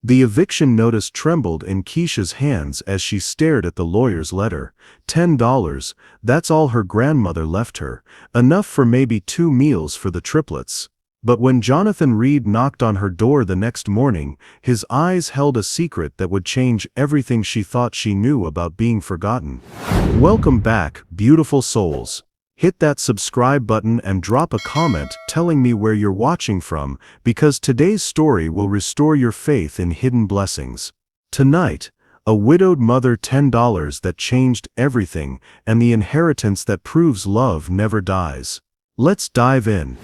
The eviction notice trembled in Keisha's hands as she stared at the lawyer's letter. $10, that's all her grandmother left her, enough for maybe 2 meals for the triplets. But when Jonathan Reed knocked on her door the next morning, his eyes held a secret that would change everything she thought she knew about being forgotten. Welcome back, beautiful souls. Hit that subscribe button and drop a comment telling me where you're watching from, because today's story will restore your faith in hidden blessings. Tonight, a widowed mother, $10 that changed everything, and the inheritance that proves love never dies. Let's dive in.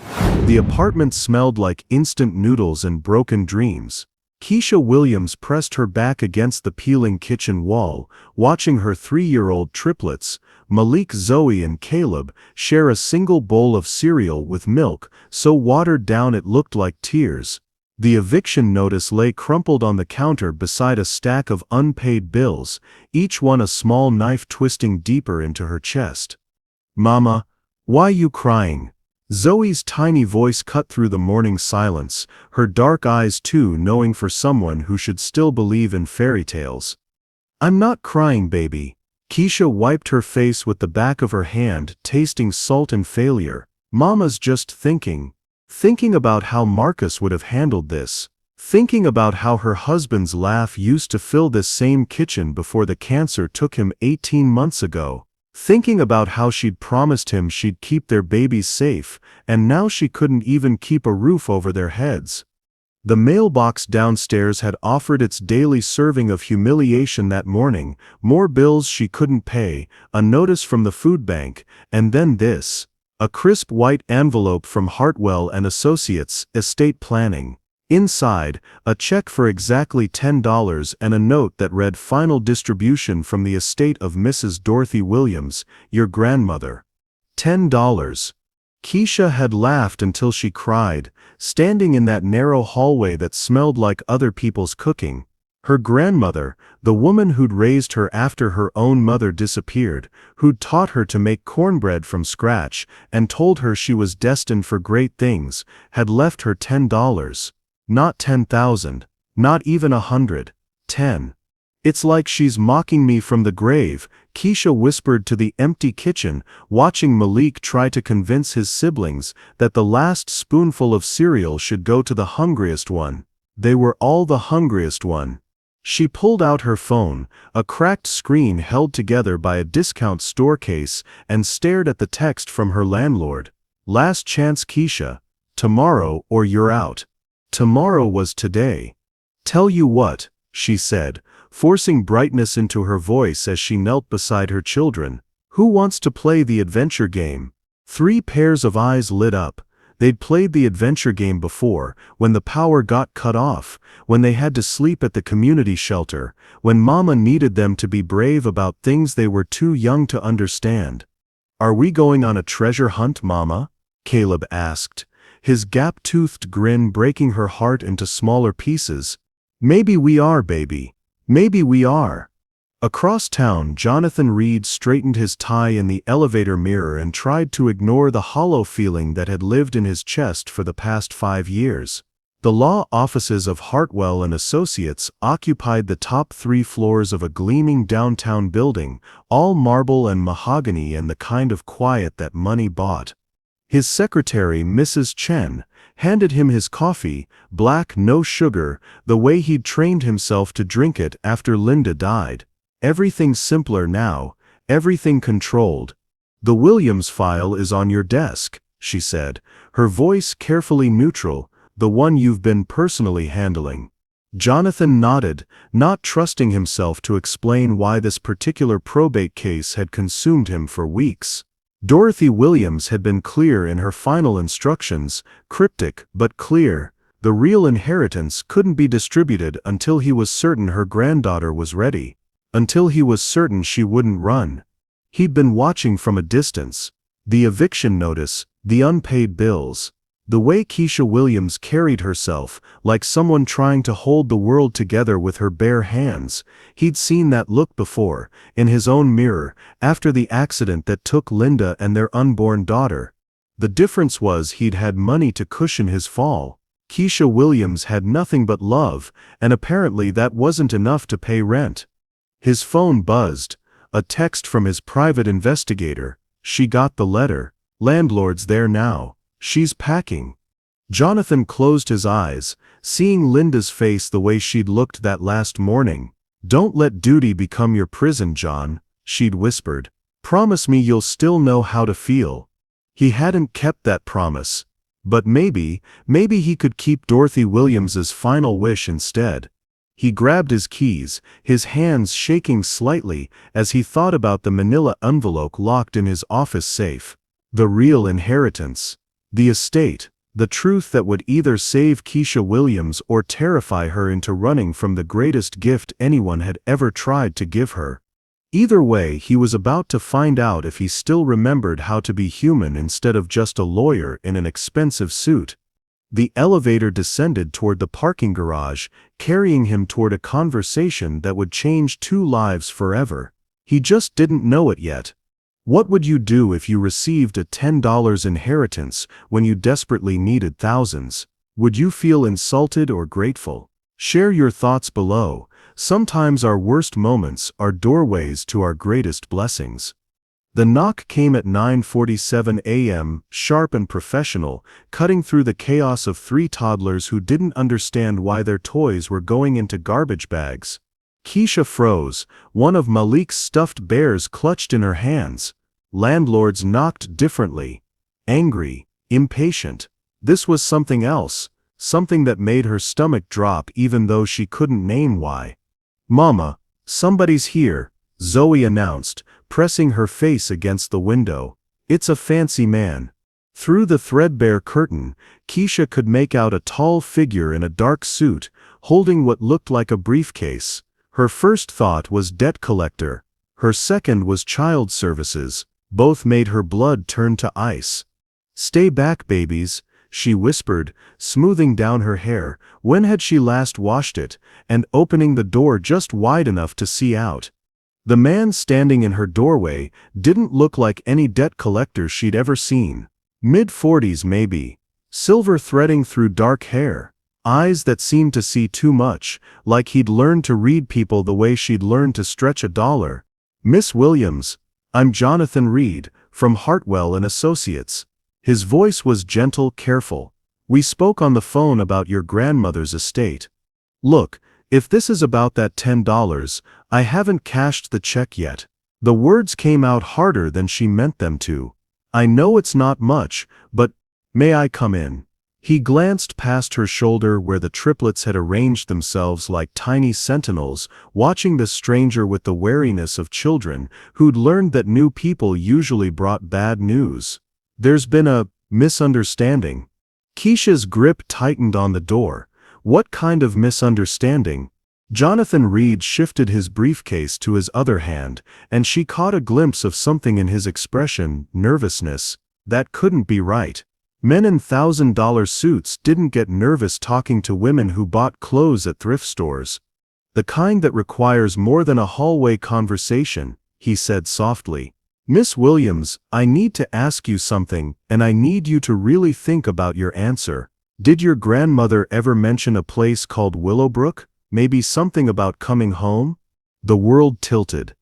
The apartment smelled like instant noodles and broken dreams. Keisha Williams pressed her back against the peeling kitchen wall, watching her 3-year-old triplets, Malik, Zoe and Caleb, share a single bowl of cereal with milk so watered down it looked like tears. The eviction notice lay crumpled on the counter beside a stack of unpaid bills, each one a small knife twisting deeper into her chest. "Mama, why you crying?" Zoe's tiny voice cut through the morning silence, her dark eyes too knowing for someone who should still believe in fairy tales. "I'm not crying, baby." Keisha wiped her face with the back of her hand, tasting salt and failure. "Mama's just thinking about how Marcus would have handled this. Thinking about how her husband's laugh used to fill this same kitchen before the cancer took him 18 months ago. Thinking about how she'd promised him she'd keep their babies safe, and now she couldn't even keep a roof over their heads." The mailbox downstairs had offered its daily serving of humiliation that morning, more bills she couldn't pay, a notice from the food bank, and then this. A crisp white envelope from Hartwell and Associates, Estate Planning. Inside, a check for exactly $10 and a note that read, "Final distribution from the estate of Mrs. Dorothy Williams, your grandmother." $10. Keisha had laughed until she cried, standing in that narrow hallway that smelled like other people's cooking. Her grandmother, the woman who'd raised her after her own mother disappeared, who'd taught her to make cornbread from scratch and told her she was destined for great things, had left her $10. Not 10,000, not even 100, 10. "It's like she's mocking me from the grave," Keisha whispered to the empty kitchen, watching Malik try to convince his siblings that the last spoonful of cereal should go to the hungriest one. They were all the hungriest one. She pulled out her phone, a cracked screen held together by a discount store case, and stared at the text from her landlord. "Last chance, Keisha. Tomorrow or you're out." Tomorrow was today. "Tell you what," she said, forcing brightness into her voice as she knelt beside her children. "Who wants to play the adventure game?" 3 pairs of eyes lit up. They'd played the adventure game before, when the power got cut off, when they had to sleep at the community shelter, when Mama needed them to be brave about things they were too young to understand. "Are we going on a treasure hunt, Mama?" Caleb asked, his gap-toothed grin breaking her heart into smaller pieces. "Maybe we are, baby. Maybe we are." Across town, Jonathan Reed straightened his tie in the elevator mirror and tried to ignore the hollow feeling that had lived in his chest for the past 5 years. The law offices of Hartwell and Associates occupied the top 3 floors of a gleaming downtown building, all marble and mahogany and the kind of quiet that money bought. His secretary, Mrs. Chen, handed him his coffee, black, no sugar, the way he'd trained himself to drink it after Linda died. Everything simpler now, everything controlled. "The Williams file is on your desk," she said, her voice carefully neutral, "the one you've been personally handling." Jonathan nodded, not trusting himself to explain why this particular probate case had consumed him for weeks. Dorothy Williams had been clear in her final instructions, cryptic but clear. The real inheritance couldn't be distributed until he was certain her granddaughter was ready, until he was certain she wouldn't run. He'd been watching from a distance. The eviction notice, the unpaid bills, the way Keisha Williams carried herself, like someone trying to hold the world together with her bare hands. He'd seen that look before, in his own mirror, after the accident that took Linda and their unborn daughter. The difference was he'd had money to cushion his fall. Keisha Williams had nothing but love, and apparently that wasn't enough to pay rent. His phone buzzed. A text from his private investigator. She got the letter. Landlord's there now. She's packing. Jonathan closed his eyes, seeing Linda's face the way she'd looked that last morning. "Don't let duty become your prison, John," she'd whispered. "Promise me you'll still know how to feel." He hadn't kept that promise. But maybe he could keep Dorothy Williams's final wish instead. He grabbed his keys, his hands shaking slightly as he thought about the manila envelope locked in his office safe. The real inheritance. The estate. The truth that would either save Keisha Williams or terrify her into running from the greatest gift anyone had ever tried to give her. Either way, he was about to find out if he still remembered how to be human instead of just a lawyer in an expensive suit. The elevator descended toward the parking garage, carrying him toward a conversation that would change two lives forever. He just didn't know it yet. What would you do if you received a $10 inheritance when you desperately needed thousands? Would you feel insulted or grateful? Share your thoughts below. Sometimes our worst moments are doorways to our greatest blessings. The knock came at 9:47 a.m., sharp and professional, cutting through the chaos of three toddlers who didn't understand why their toys were going into garbage bags. Keisha froze, one of Malik's stuffed bears clutched in her hands. Landlords knocked differently. Angry, impatient. This was something else, something that made her stomach drop even though she couldn't name why. "Mama, somebody's here," Zoe announced, pressing her face against the window. "It's a fancy man." Through the threadbare curtain, Keisha could make out a tall figure in a dark suit, holding what looked like a briefcase. Her first thought was debt collector. Her second was child services. Both made her blood turn to ice. "Stay back, babies," she whispered, smoothing down her hair. When had she last washed it, and opening the door just wide enough to see out? The man standing in her doorway didn't look like any debt collector she'd ever seen. Mid-40s maybe. Silver threading through dark hair. Eyes that seemed to see too much, like he'd learned to read people the way she'd learned to stretch a dollar. "Miss Williams, I'm Jonathan Reed, from Hartwell and Associates." His voice was gentle, careful. "We spoke on the phone about your grandmother's estate. Look, if this is about that $10, I haven't cashed the check yet." The words came out harder than she meant them to. "I know it's not much, but may I come in?" He glanced past her shoulder where the triplets had arranged themselves like tiny sentinels, watching the stranger with the wariness of children who'd learned that new people usually brought bad news. "There's been a misunderstanding." Keisha's grip tightened on the door. What kind of misunderstanding? Jonathan Reed shifted his briefcase to his other hand, and she caught a glimpse of something in his expression, nervousness. That couldn't be right. Men in $1,000 suits didn't get nervous talking to women who bought clothes at thrift stores. "The kind that requires more than a hallway conversation," he said softly. "Miss Williams, I need to ask you something, and I need you to really think about your answer. Did your grandmother ever mention a place called Willowbrook? Maybe something about coming home?" The world tilted.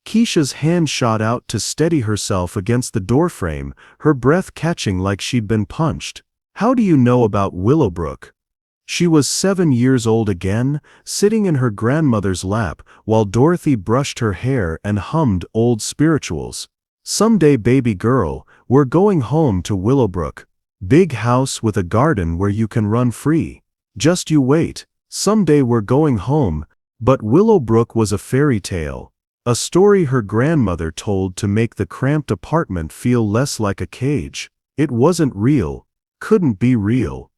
Keisha's hand shot out to steady herself against the doorframe, her breath catching like she'd been punched. "How do you know about Willowbrook?" She was 7 years old again, sitting in her grandmother's lap while Dorothy brushed her hair and hummed old spirituals. "Someday, baby girl, we're going home to Willowbrook. Big house with a garden where you can run free. Just you wait. Someday we're going home." But Willowbrook was a fairy tale. A story her grandmother told to make the cramped apartment feel less like a cage. It wasn't real. Couldn't be real.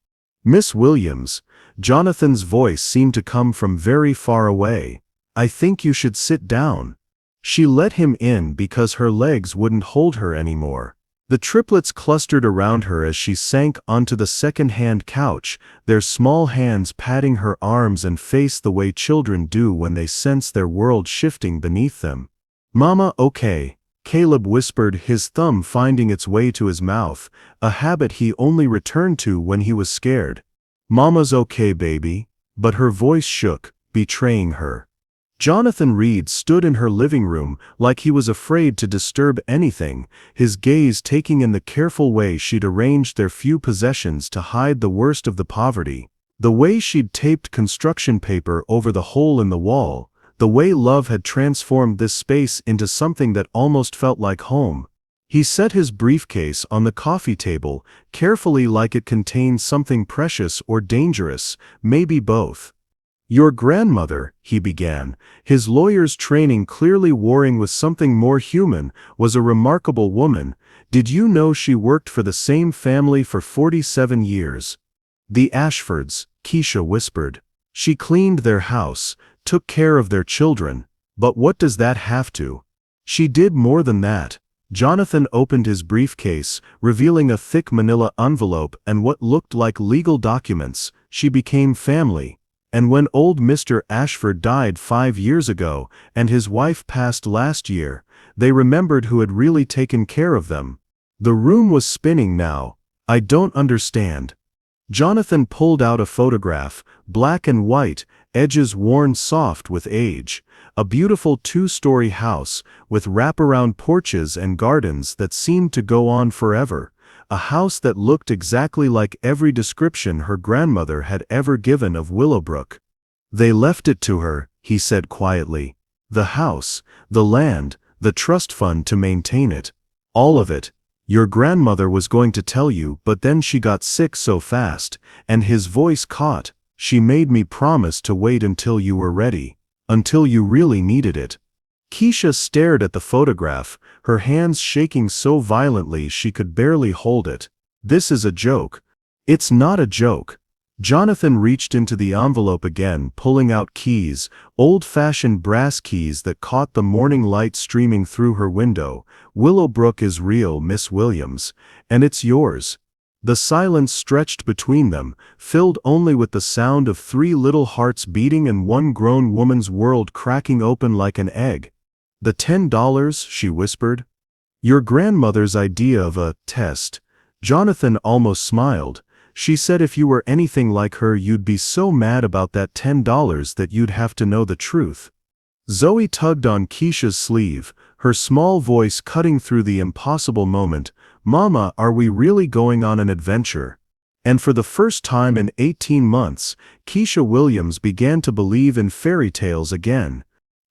"Miss Williams," Jonathan's voice seemed to come from very far away. "I think you should sit down." She let him in because her legs wouldn't hold her anymore. The triplets clustered around her as she sank onto the second-hand couch, their small hands patting her arms and face the way children do when they sense their world shifting beneath them. "Mama, okay," Caleb whispered, his thumb finding its way to his mouth, a habit he only returned to when he was scared. Mama's okay, baby. But her voice shook, betraying her. Jonathan Reed stood in her living room like he was afraid to disturb anything, his gaze taking in the careful way she'd arranged their few possessions to hide the worst of the poverty. The way she'd taped construction paper over the hole in the wall, the way love had transformed this space into something that almost felt like home. He set his briefcase on the coffee table, carefully like it contained something precious or dangerous, maybe both. Your grandmother, he began, his lawyer's training clearly warring with something more human, was a remarkable woman. Did you know she worked for the same family for 47 years? The Ashfords, Keisha whispered. She cleaned their house, took care of their children. But what does that have to? She did more than that. Jonathan opened his briefcase, revealing a thick manila envelope and what looked like legal documents. She became family. And when old Mr. Ashford died 5 years ago, and his wife passed last year, they remembered who had really taken care of them. The room was spinning now. I don't understand. Jonathan pulled out a photograph, black and white, edges worn soft with age. A beautiful 2-story house, with wraparound porches and gardens that seemed to go on forever. A house that looked exactly like every description her grandmother had ever given of Willowbrook. They left it to her, he said quietly. The house, the land, the trust fund to maintain it. All of it. Your grandmother was going to tell you, but then she got sick so fast, and his voice caught. She made me promise to wait until you were ready. Until you really needed it. Keisha stared at the photograph, her hands shaking so violently she could barely hold it. This is a joke. It's not a joke. Jonathan reached into the envelope again, pulling out keys, old-fashioned brass keys that caught the morning light streaming through her window. Willowbrook is real, Miss Williams, and it's yours. The silence stretched between them, filled only with the sound of 3 little hearts beating and one grown woman's world cracking open like an egg. The $10, she whispered. Your grandmother's idea of a test. Jonathan almost smiled. She said if you were anything like her you'd be so mad about that $10 that you'd have to know the truth. Zoe tugged on Keisha's sleeve, her small voice cutting through the impossible moment. Mama, are we really going on an adventure? And for the first time in 18 months, Keisha Williams began to believe in fairy tales again.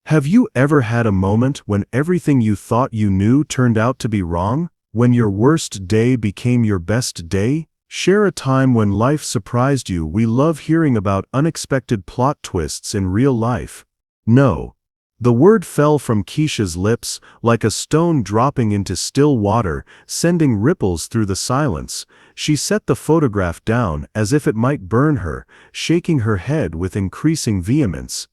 Have you ever had a moment when everything you thought you knew turned out to be wrong? When your worst day became your best day? Share a time when life surprised you. We love hearing about unexpected plot twists in real life. No. The word fell from Keisha's lips like a stone dropping into still water, sending ripples through the silence. She set the photograph down as if it might burn her, shaking her head with increasing vehemence.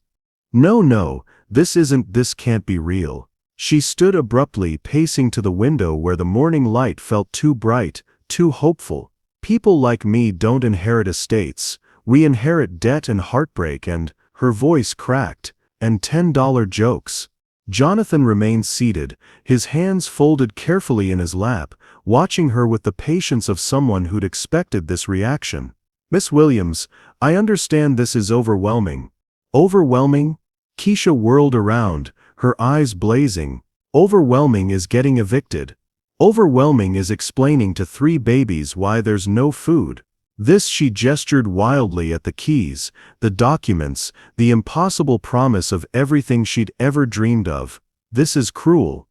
No, this can't be real. She stood abruptly, pacing to the window where the morning light felt too bright, too hopeful. People like me don't inherit estates. We inherit debt and heartbreak and, her voice cracked, and $10 jokes. Jonathan remained seated, his hands folded carefully in his lap, watching her with the patience of someone who'd expected this reaction. Miss Williams, I understand this is overwhelming. Overwhelming? Keisha whirled around, her eyes blazing. Overwhelming is getting evicted. Overwhelming is explaining to 3 babies why there's no food. This, she gestured wildly at the keys, the documents, the impossible promise of everything she'd ever dreamed of. This is cruel.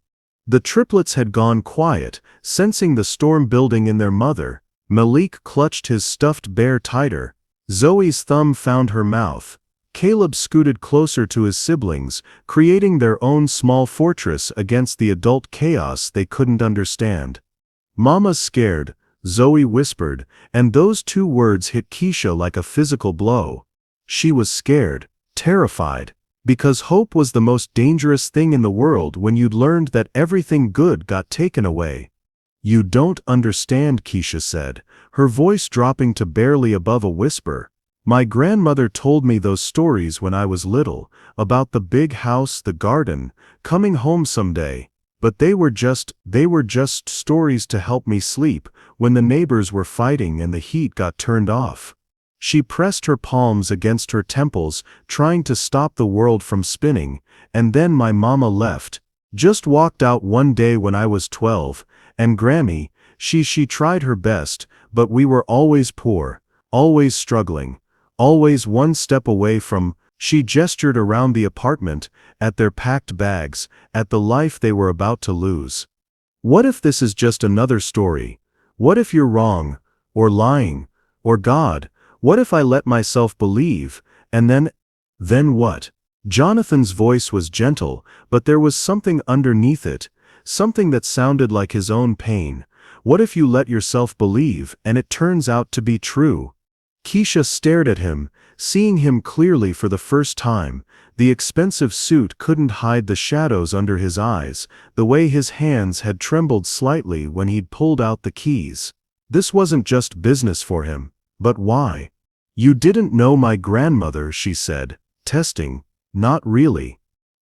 The triplets had gone quiet, sensing the storm building in their mother. Malik clutched his stuffed bear tighter. Zoe's thumb found her mouth. Caleb scooted closer to his siblings, creating their own small fortress against the adult chaos they couldn't understand. Mama's scared, Zoe whispered, and those 2 words hit Keisha like a physical blow. She was scared, terrified, because hope was the most dangerous thing in the world when you'd learned that everything good got taken away. You don't understand, Keisha said, her voice dropping to barely above a whisper. My grandmother told me those stories when I was little, about the big house, the garden, coming home someday. But they were just stories to help me sleep when the neighbors were fighting and the heat got turned off. She pressed her palms against her temples, trying to stop the world from spinning, and then my mama left. Just walked out one day when I was 12, and Grammy, she tried her best, but we were always poor, always struggling, always one step away from, she gestured around the apartment, at their packed bags, at the life they were about to lose. What if this is just another story? What if you're wrong, or lying, or God? What if I let myself believe, and then what? Jonathan's voice was gentle, but there was something underneath it, something that sounded like his own pain. What if you let yourself believe, and it turns out to be true? Keisha stared at him, seeing him clearly for the first time. The expensive suit couldn't hide the shadows under his eyes, the way his hands had trembled slightly when he'd pulled out the keys. This wasn't just business for him. But why? You didn't know my grandmother, she said, testing. Not really.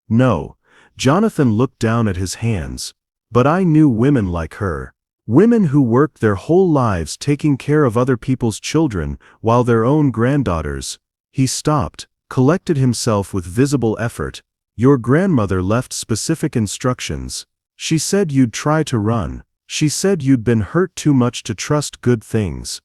No. Jonathan looked down at his hands. But I knew women like her. Women who worked their whole lives taking care of other people's children while their own granddaughters. He stopped, collected himself with visible effort. Your grandmother left specific instructions. She said you'd try to run. She said you'd been hurt too much to trust good things.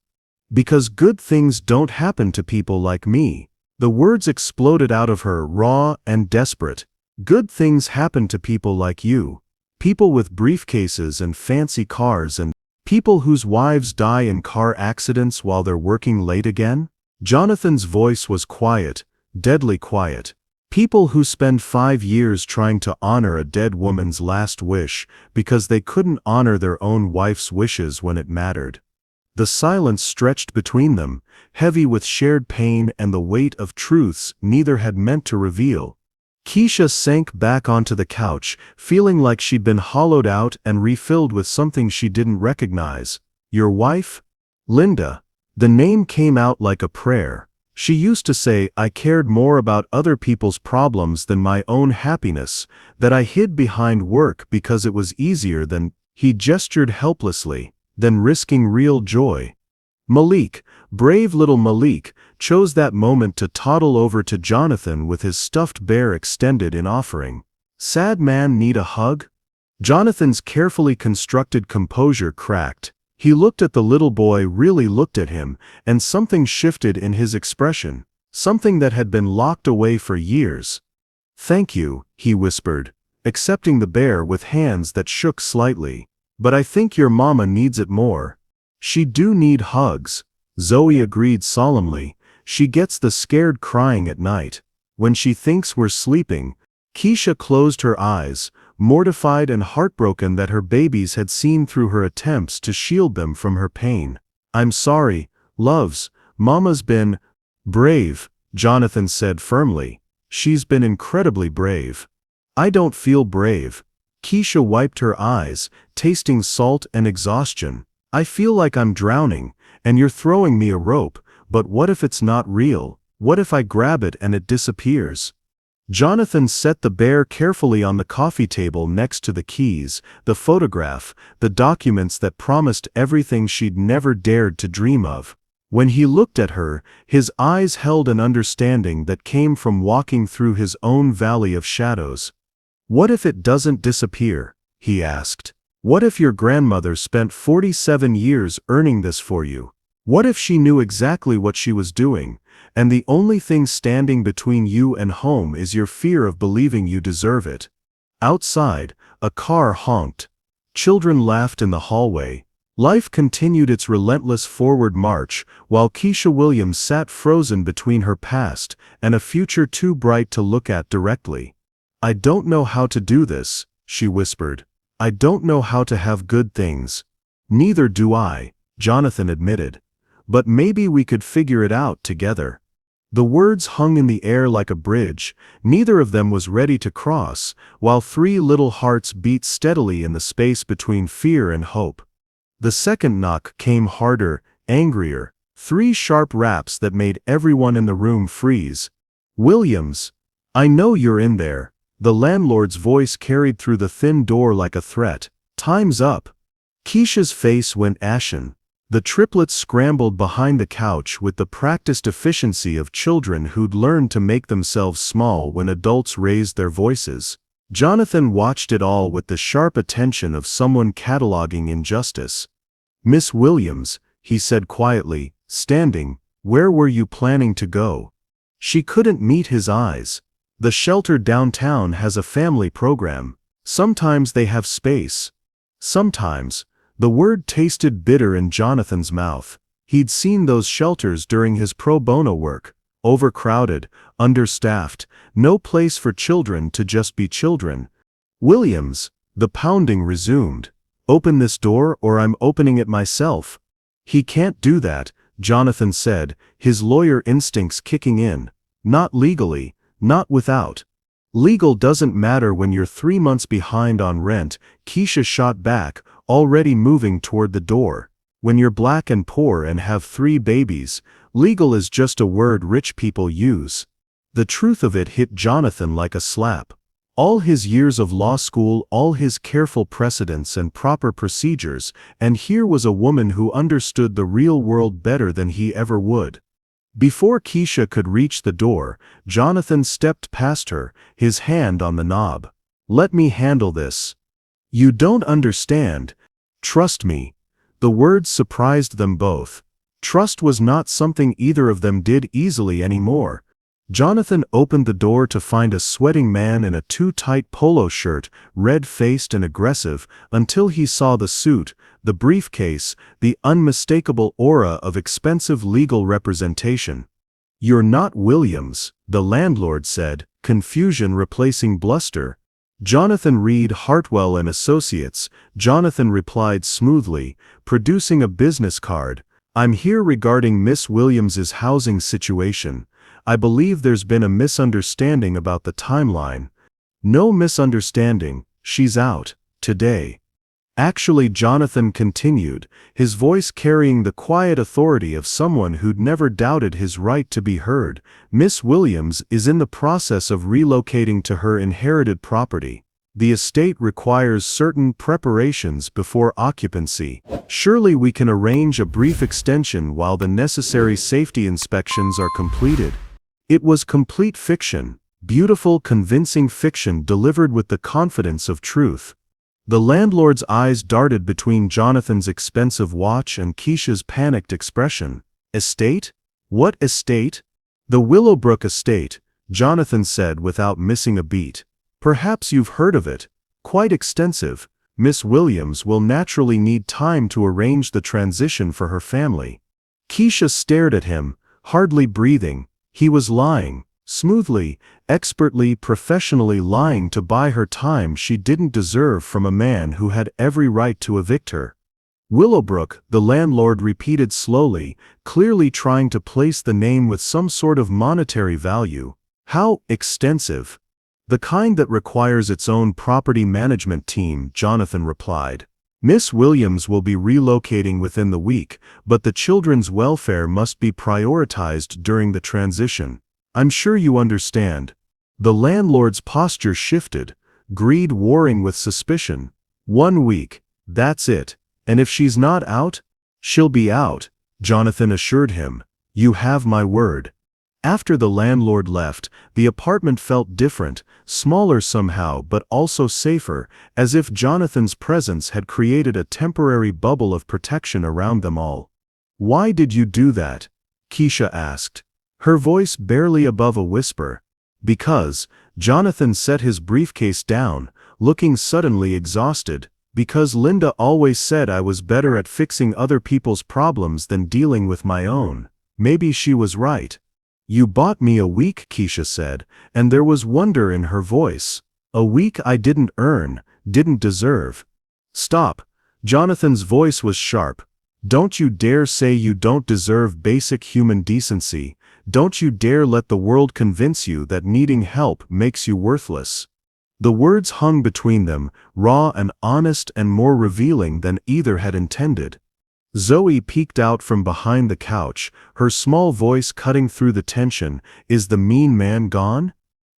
Because good things don't happen to people like me. The words exploded out of her, raw and desperate. Good things happen to people like you. People with briefcases and fancy cars, and people whose wives die in car accidents while they're working late again. Jonathan's voice was quiet, deadly quiet. People who spend 5 years trying to honor a dead woman's last wish because they couldn't honor their own wife's wishes when it mattered. The silence stretched between them, heavy with shared pain and the weight of truths neither had meant to reveal. Keisha sank back onto the couch, feeling like she'd been hollowed out and refilled with something she didn't recognize. Your wife? Linda. The name came out like a prayer. She used to say I cared more about other people's problems than my own happiness, that I hid behind work because it was easier than, he gestured helplessly, than risking real joy. Malik, brave little Malik, chose that moment to toddle over to Jonathan with his stuffed bear extended in offering. Sad man need a hug? Jonathan's carefully constructed composure cracked. He looked at the little boy, really looked at him, and something shifted in his expression, something that had been locked away for years. Thank you, he whispered, accepting the bear with hands that shook slightly. But I think your mama needs it more. She do need hugs, Zoe agreed solemnly. She gets the scared crying at night. When she thinks we're sleeping. Keisha closed her eyes, mortified and heartbroken that her babies had seen through her attempts to shield them from her pain. I'm sorry, loves, Mama's been brave, Jonathan said firmly. She's been incredibly brave. I don't feel brave. Keisha wiped her eyes, tasting salt and exhaustion. I feel like I'm drowning, and you're throwing me a rope, but what if it's not real? What if I grab it and it disappears? Jonathan set the bear carefully on the coffee table next to the keys, the photograph, the documents that promised everything she'd never dared to dream of. When he looked at her, his eyes held an understanding that came from walking through his own valley of shadows. What if it doesn't disappear? He asked. What if your grandmother spent 47 years earning this for you? What if she knew exactly what she was doing, and the only thing standing between you and home is your fear of believing you deserve it? Outside, a car honked. Children laughed in the hallway. Life continued its relentless forward march, while Keisha Williams sat frozen between her past and a future too bright to look at directly. I don't know how to do this, she whispered. I don't know how to have good things. Neither do I, Jonathan admitted. But maybe we could figure it out together. The words hung in the air like a bridge. Neither of them was ready to cross, while 3 little hearts beat steadily in the space between fear and hope. The second knock came harder, angrier, 3 sharp raps that made everyone in the room freeze. Williams, I know you're in there. The landlord's voice carried through the thin door like a threat. Time's up. Keisha's face went ashen. The triplets scrambled behind the couch with the practiced efficiency of children who'd learned to make themselves small when adults raised their voices. Jonathan watched it all with the sharp attention of someone cataloging injustice. "Miss Williams," he said quietly, standing, "where were you planning to go?" She couldn't meet his eyes. "The shelter downtown has a family program. Sometimes they have space." Sometimes. The word tasted bitter in Jonathan's mouth. He'd seen those shelters during his pro bono work. Overcrowded, understaffed, no place for children to just be children. "Williams," the pounding resumed. "Open this door or I'm opening it myself." "He can't do that," Jonathan said, his lawyer instincts kicking in. "Not legally, not without." "Legal doesn't matter when you're 3 months behind on rent," Keisha shot back, already moving toward the door. "When you're black and poor and have 3 babies, legal is just a word rich people use." The truth of it hit Jonathan like a slap. All his years of law school, all his careful precedents and proper procedures, and here was a woman who understood the real world better than he ever would. Before Keisha could reach the door, Jonathan stepped past her, his hand on the knob. "Let me handle this." "You don't understand. Trust me." The words surprised them both. Trust was not something either of them did easily anymore. Jonathan opened the door to find a sweating man in a too-tight polo shirt, red-faced and aggressive, until he saw the suit, the briefcase, the unmistakable aura of expensive legal representation. "You're not Williams," the landlord said, confusion replacing bluster. "Jonathan Reed Hartwell and Associates," Jonathan replied smoothly, producing a business card. "I'm here regarding Miss Williams's housing situation. I believe there's been a misunderstanding about the timeline." "No misunderstanding, she's out, today." "Actually," Jonathan continued, his voice carrying the quiet authority of someone who'd never doubted his right to be heard, "Miss Williams is in the process of relocating to her inherited property. The estate requires certain preparations before occupancy. Surely we can arrange a brief extension while the necessary safety inspections are completed." It was complete fiction, beautiful, convincing fiction delivered with the confidence of truth. The landlord's eyes darted between Jonathan's expensive watch and Keisha's panicked expression. "Estate? What estate?" "The Willowbrook estate," Jonathan said without missing a beat. "Perhaps you've heard of it. Quite extensive. Miss Williams will naturally need time to arrange the transition for her family." Keisha stared at him, hardly breathing. He was lying. Smoothly, expertly, professionally lying to buy her time she didn't deserve from a man who had every right to evict her. "Willowbrook," the landlord repeated slowly, clearly trying to place the name with some sort of monetary value. "How extensive?" "The kind that requires its own property management team," Jonathan replied. "Miss Williams will be relocating within the week, but the children's welfare must be prioritized during the transition. I'm sure you understand." The landlord's posture shifted, greed warring with suspicion. "1 week, that's it. And if she's not out?" "She'll be out," Jonathan assured him. "You have my word." After the landlord left, the apartment felt different, smaller somehow but also safer, as if Jonathan's presence had created a temporary bubble of protection around them all. "Why did you do that?" Keisha asked, her voice barely above a whisper. "Because," Jonathan set his briefcase down, looking suddenly exhausted, "because Linda always said I was better at fixing other people's problems than dealing with my own. Maybe she was right." "You bought me a week," Keisha said, and there was wonder in her voice. "A week I didn't earn, didn't deserve." "Stop." Jonathan's voice was sharp. "Don't you dare say you don't deserve basic human decency. Don't you dare let the world convince you that needing help makes you worthless." The words hung between them, raw and honest and more revealing than either had intended. Zoe peeked out from behind the couch, her small voice cutting through the tension. "Is the mean man gone?"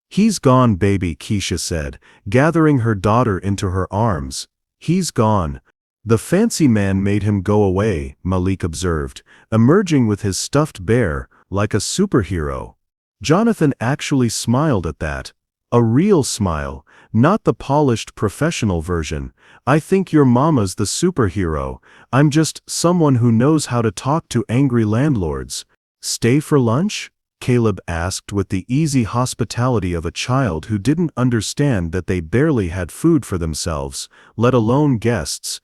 "He's gone, baby," Keisha said, gathering her daughter into her arms. "He's gone." The fancy man made him go away, Malik observed, emerging with his stuffed bear, like a superhero. Jonathan actually smiled at that. A real smile, not the polished professional version. I think your mama's the superhero. I'm just someone who knows how to talk to angry landlords. Stay for lunch? Caleb asked with the easy hospitality of a child who didn't understand that they barely had food for themselves, let alone guests.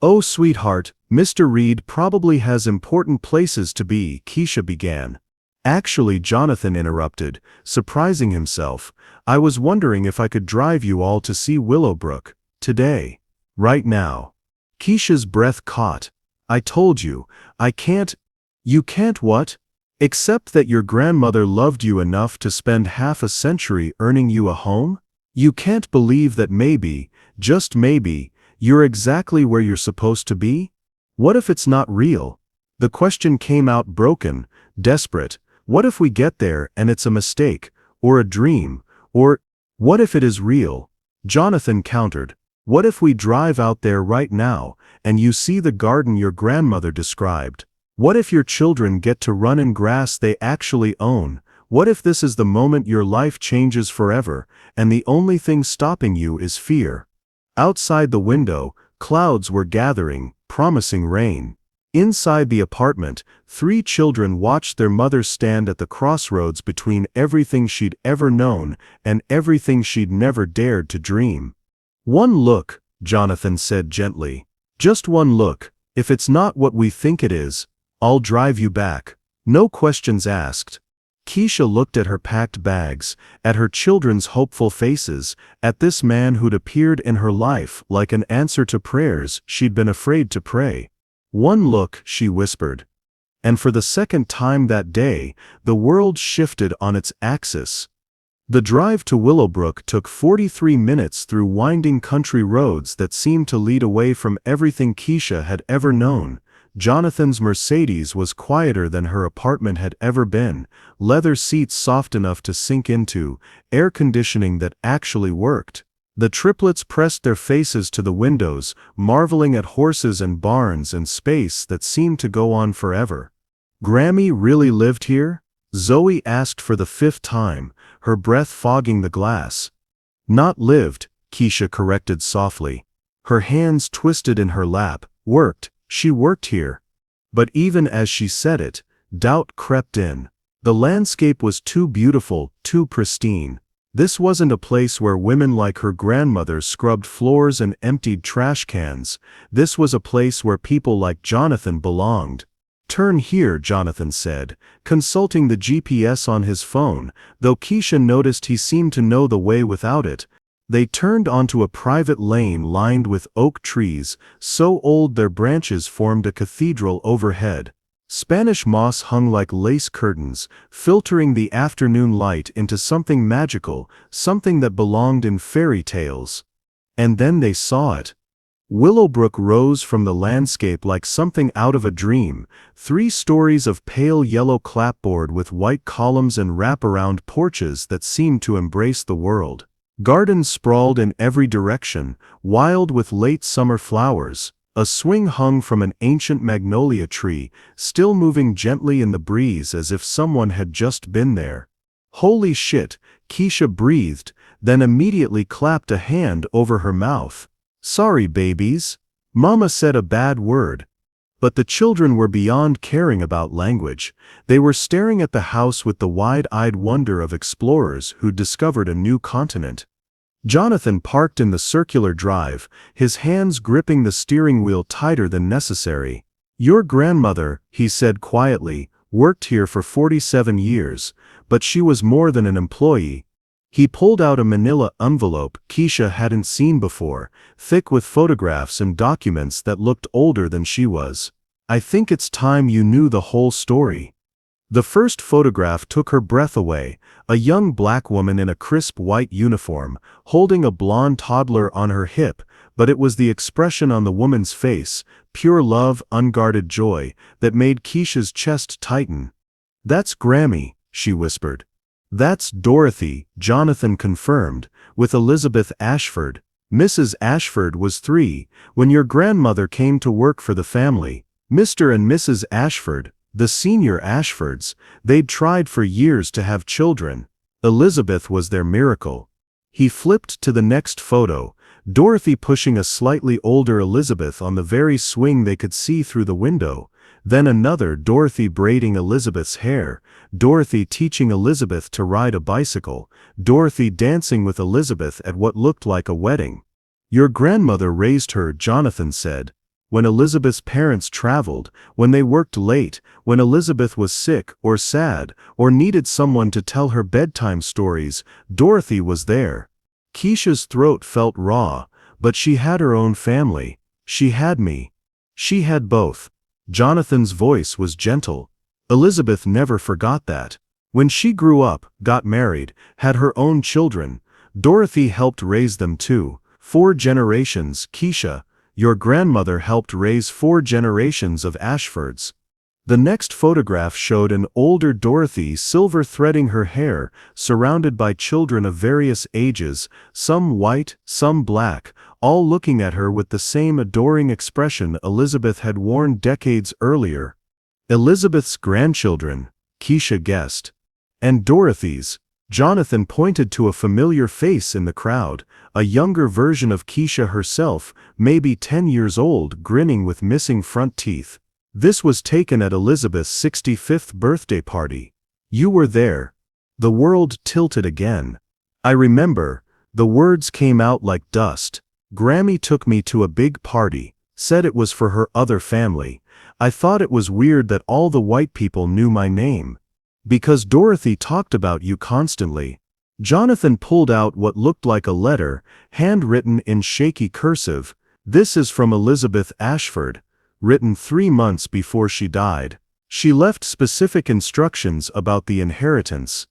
Oh, sweetheart, Mr. Reed probably has important places to be, Keisha began. Actually, Jonathan interrupted, surprising himself. I was wondering if I could drive you all to see Willowbrook, today. Right now. Keisha's breath caught. I told you, I can't. You can't what? Except that your grandmother loved you enough to spend half a century earning you a home? You can't believe that maybe, just maybe, you're exactly where you're supposed to be? What if it's not real? The question came out broken, desperate. What if we get there and it's a mistake, or a dream, or what if it is real? Jonathan countered. What if we drive out there right now, and you see the garden your grandmother described? What if your children get to run in grass they actually own? What if this is the moment your life changes forever, and the only thing stopping you is fear? Outside the window, clouds were gathering, promising rain. Inside the apartment, 3 children watched their mother stand at the crossroads between everything she'd ever known and everything she'd never dared to dream. One look, Jonathan said gently. Just one look. If it's not what we think it is, I'll drive you back. No questions asked. Keisha looked at her packed bags, at her children's hopeful faces, at this man who'd appeared in her life like an answer to prayers she'd been afraid to pray. One look, she whispered. And for the second time that day, the world shifted on its axis. The drive to Willowbrook took 43 minutes through winding country roads that seemed to lead away from everything Keisha had ever known. Jonathan's Mercedes was quieter than her apartment had ever been, leather seats soft enough to sink into, air conditioning that actually worked. The triplets pressed their faces to the windows, marveling at horses and barns and space that seemed to go on forever. Grammy really lived here? Zoe asked for the 5th time, her breath fogging the glass. Not lived, Keisha corrected softly. Her hands twisted in her lap. Worked. She worked here. But even as she said it, doubt crept in. The landscape was too beautiful, too pristine. This wasn't a place where women like her grandmother scrubbed floors and emptied trash cans. This was a place where people like Jonathan belonged. Turn here, Jonathan said, consulting the GPS on his phone, though Keisha noticed he seemed to know the way without it. They turned onto a private lane lined with oak trees, so old their branches formed a cathedral overhead. Spanish moss hung like lace curtains, filtering the afternoon light into something magical, something that belonged in fairy tales. And then they saw it. Willowbrook rose from the landscape like something out of a dream, 3 stories of pale yellow clapboard with white columns and wraparound porches that seemed to embrace the world. Gardens sprawled in every direction, wild with late summer flowers. A swing hung from an ancient magnolia tree, still moving gently in the breeze as if someone had just been there. Holy shit, Keisha breathed, then immediately clapped a hand over her mouth. Sorry, babies. Mama said a bad word. But the children were beyond caring about language. They were staring at the house with the wide-eyed wonder of explorers who'd discovered a new continent. Jonathan parked in the circular drive, his hands gripping the steering wheel tighter than necessary. Your grandmother, he said quietly, worked here for 47 years, but she was more than an employee. He pulled out a manila envelope Keisha hadn't seen before, thick with photographs and documents that looked older than she was. I think it's time you knew the whole story. The first photograph took her breath away, a young black woman in a crisp white uniform, holding a blonde toddler on her hip, but it was the expression on the woman's face, pure love, unguarded joy, that made Keisha's chest tighten. That's Grammy, she whispered. That's Dorothy, Jonathan confirmed, with Elizabeth Ashford. Mrs. Ashford was 3 when your grandmother came to work for the family. Mr. and Mrs. Ashford, the senior Ashfords, they'd tried for years to have children. Elizabeth was their miracle. He flipped to the next photo, Dorothy pushing a slightly older Elizabeth on the very swing they could see through the window, then another Dorothy braiding Elizabeth's hair, Dorothy teaching Elizabeth to ride a bicycle, Dorothy dancing with Elizabeth at what looked like a wedding. Your grandmother raised her, Jonathan said. When Elizabeth's parents traveled, when they worked late, when Elizabeth was sick or sad or needed someone to tell her bedtime stories, Dorothy was there. Keisha's throat felt raw, but she had her own family. She had me. She had both. Jonathan's voice was gentle. Elizabeth never forgot that. When she grew up, got married, had her own children, Dorothy helped raise them too. 4 generations, Keisha. Your grandmother helped raise 4 generations of Ashfords. The next photograph showed an older Dorothy silver threading her hair, surrounded by children of various ages, some white, some black, all looking at her with the same adoring expression Elizabeth had worn decades earlier. Elizabeth's grandchildren, Keisha guessed. And Dorothy's. Jonathan pointed to a familiar face in the crowd, a younger version of Keisha herself, maybe 10 years old, grinning with missing front teeth. This was taken at Elizabeth's 65th birthday party. You were there. The world tilted again. I remember. The words came out like dust. Grammy took me to a big party, said it was for her other family. I thought it was weird that all the white people knew my name. Because Dorothy talked about you constantly. Jonathan pulled out what looked like a letter, handwritten in shaky cursive. This is from Elizabeth Ashford, written 3 months before she died. She left specific instructions about the inheritance.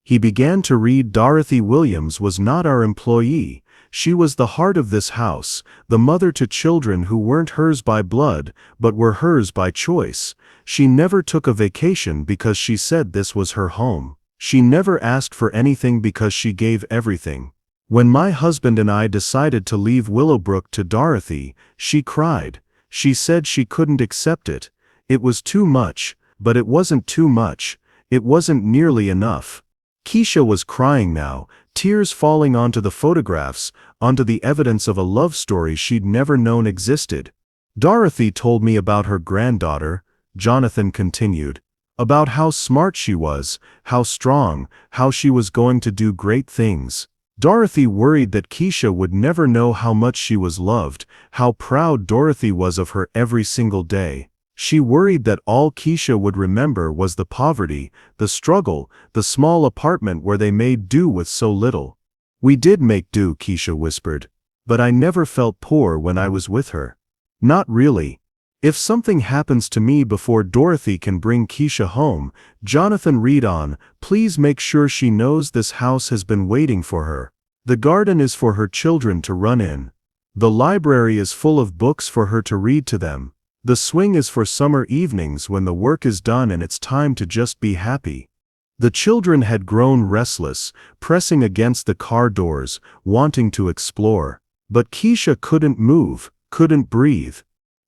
He began to read. Dorothy Williams was not our employee. She was the heart of this house, the mother to children who weren't hers by blood, but were hers by choice. She never took a vacation because she said this was her home. She never asked for anything because she gave everything. When my husband and I decided to leave Willowbrook to Dorothy, she cried. She said she couldn't accept it. It was too much, but it wasn't too much. It wasn't nearly enough. Keisha was crying now, tears falling onto the photographs, onto the evidence of a love story she'd never known existed. Dorothy told me about her granddaughter, Jonathan continued, about how smart she was, how strong, how she was going to do great things. Dorothy worried that Keisha would never know how much she was loved, how proud Dorothy was of her every single day. She worried that all Keisha would remember was the poverty, the struggle, the small apartment where they made do with so little. We did make do, Keisha whispered. But I never felt poor when I was with her. Not really. If something happens to me before Dorothy can bring Keisha home, Jonathan read on, please make sure she knows this house has been waiting for her. The garden is for her children to run in. The library is full of books for her to read to them. The swing is for summer evenings when the work is done and it's time to just be happy. The children had grown restless, pressing against the car doors, wanting to explore. But Keisha couldn't move, couldn't breathe.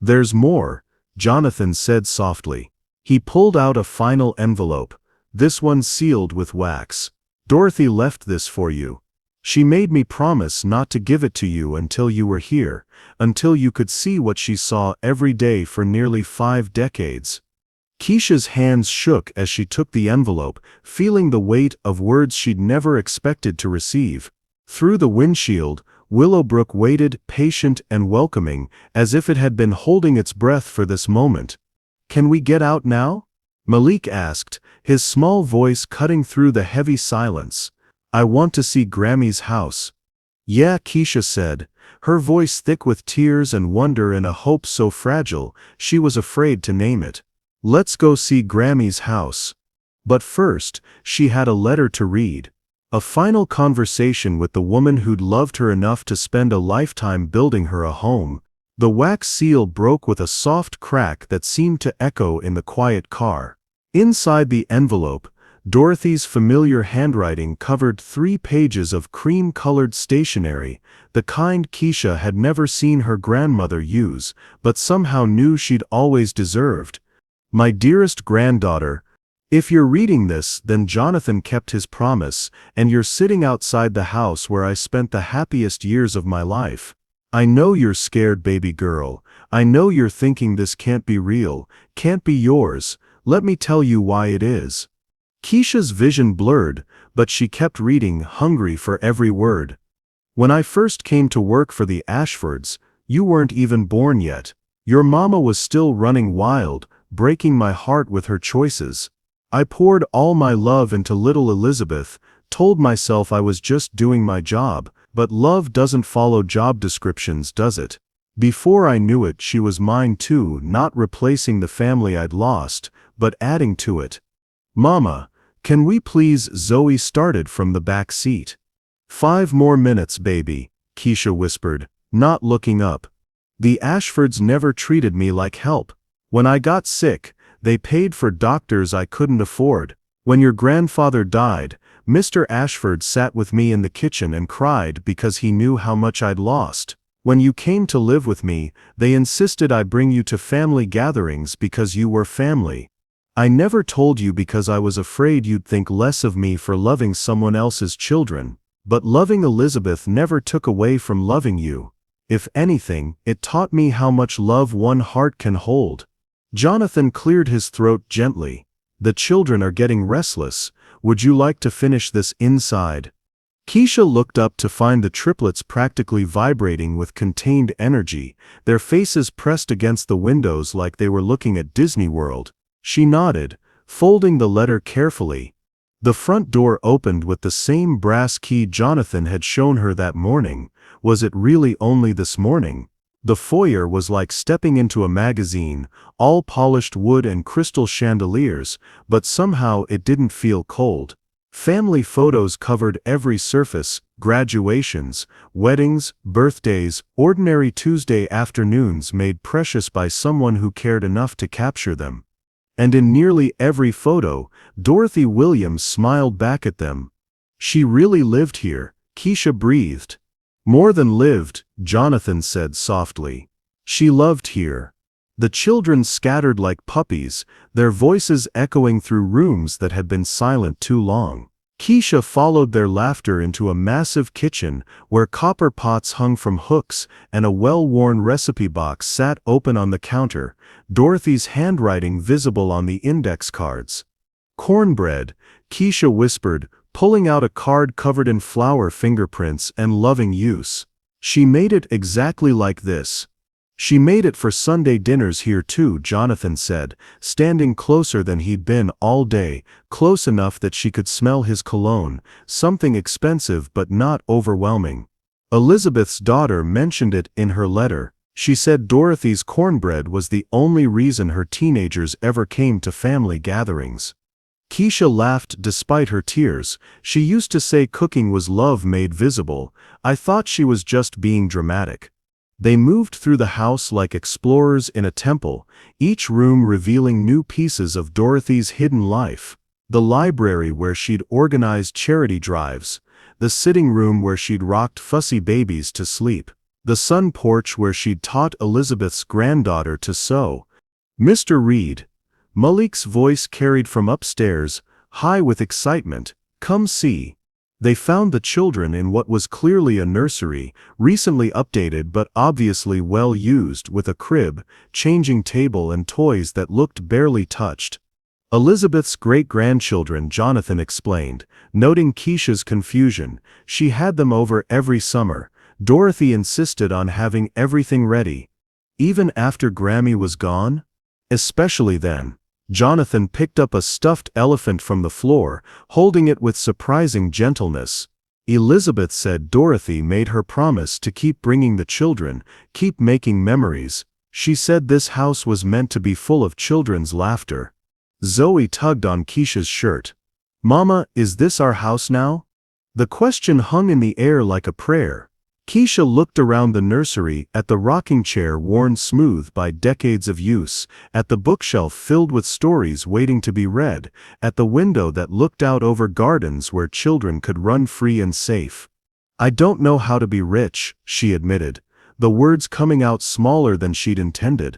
There's more, Jonathan said softly. He pulled out a final envelope, this one sealed with wax. Dorothy left this for you. She made me promise not to give it to you until you were here, until you could see what she saw every day for nearly 5 decades. Keisha's hands shook as she took the envelope, feeling the weight of words she'd never expected to receive. Through the windshield, Willowbrook waited, patient and welcoming, as if it had been holding its breath for this moment. Can we get out now? Malik asked, his small voice cutting through the heavy silence. I want to see Grammy's house. Yeah, Keisha said, her voice thick with tears and wonder and a hope so fragile, she was afraid to name it. Let's go see Grammy's house. But first, she had a letter to read. A final conversation with the woman who'd loved her enough to spend a lifetime building her a home. The wax seal broke with a soft crack that seemed to echo in the quiet car. Inside the envelope, Dorothy's familiar handwriting covered 3 pages of cream-colored stationery, the kind Keisha had never seen her grandmother use, but somehow knew she'd always deserved. My dearest granddaughter, if you're reading this, then Jonathan kept his promise, and you're sitting outside the house where I spent the happiest years of my life. I know you're scared, baby girl. I know you're thinking this can't be real, can't be yours. Let me tell you why it is. Keisha's vision blurred, but she kept reading, hungry for every word. When I first came to work for the Ashfords, you weren't even born yet. Your mama was still running wild, breaking my heart with her choices. I poured all my love into little Elizabeth, told myself I was just doing my job, but love doesn't follow job descriptions, does it? Before I knew it, she was mine too, not replacing the family I'd lost, but adding to it. Mama, can we please? Zoe started from the back seat. 5 more minutes, baby, Keisha whispered, not looking up. The Ashfords never treated me like help. When I got sick, they paid for doctors I couldn't afford. When your grandfather died, Mr. Ashford sat with me in the kitchen and cried because he knew how much I'd lost. When you came to live with me, they insisted I bring you to family gatherings because you were family. I never told you because I was afraid you'd think less of me for loving someone else's children, but loving Elizabeth never took away from loving you. If anything, it taught me how much love one heart can hold. Jonathan cleared his throat gently. The children are getting restless. Would you like to finish this inside? Keisha looked up to find the triplets practically vibrating with contained energy, their faces pressed against the windows like they were looking at Disney World. She nodded, folding the letter carefully. The front door opened with the same brass key Jonathan had shown her that morning. Was it really only this morning? The foyer was like stepping into a magazine, all polished wood and crystal chandeliers, but somehow it didn't feel cold. Family photos covered every surface: graduations, weddings, birthdays, ordinary Tuesday afternoons made precious by someone who cared enough to capture them. And in nearly every photo, Dorothy Williams smiled back at them. She really lived here, Keisha breathed. More than lived, Jonathan said softly. She loved here. The children scattered like puppies, their voices echoing through rooms that had been silent too long. Keisha followed their laughter into a massive kitchen where copper pots hung from hooks and a well-worn recipe box sat open on the counter, Dorothy's handwriting visible on the index cards. Cornbread, Keisha whispered, pulling out a card covered in flour fingerprints and loving use. She made it exactly like this. She made it for Sunday dinners here too, Jonathan said, standing closer than he'd been all day, close enough that she could smell his cologne, something expensive but not overwhelming. Elizabeth's daughter mentioned it in her letter. She said Dorothy's cornbread was the only reason her teenagers ever came to family gatherings. Keisha laughed despite her tears. She used to say cooking was love made visible. I thought she was just being dramatic. They moved through the house like explorers in a temple, each room revealing new pieces of Dorothy's hidden life. The library where she'd organized charity drives, the sitting room where she'd rocked fussy babies to sleep, the sun porch where she'd taught Elizabeth's granddaughter to sew. Mr. Reed, Malik's voice carried from upstairs, high with excitement, come see. They found the children in what was clearly a nursery, recently updated but obviously well used, with a crib, changing table and toys that looked barely touched. Elizabeth's great-grandchildren, Jonathan explained, noting Keisha's confusion. She had them over every summer. Dorothy insisted on having everything ready. Even after Grammy was gone? Especially then. Jonathan picked up a stuffed elephant from the floor, holding it with surprising gentleness. Elizabeth said Dorothy made her promise to keep bringing the children, keep making memories. She said this house was meant to be full of children's laughter. Zoe tugged on Keisha's shirt. Mama, is this our house now? The question hung in the air like a prayer. Keisha looked around the nursery, at the rocking chair worn smooth by decades of use, at the bookshelf filled with stories waiting to be read, at the window that looked out over gardens where children could run free and safe. "I don't know how to be rich," she admitted, the words coming out smaller than she'd intended.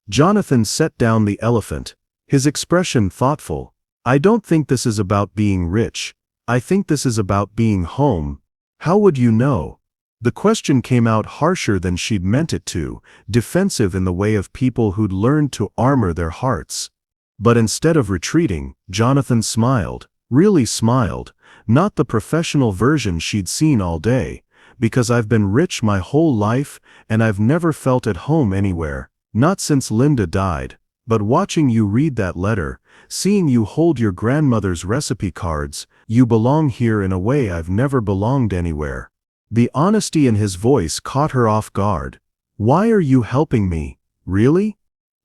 Jonathan set down the elephant, his expression thoughtful. "I don't think this is about being rich. I think this is about being home." "How would you know?" The question came out harsher than she'd meant it to, defensive in the way of people who'd learned to armor their hearts. But instead of retreating, Jonathan smiled, really smiled, not the professional version she'd seen all day. "Because I've been rich my whole life, and I've never felt at home anywhere, not since Linda died. But watching you read that letter, seeing you hold your grandmother's recipe cards, you belong here in a way I've never belonged anywhere." The honesty in his voice caught her off guard. "Why are you helping me? Really?"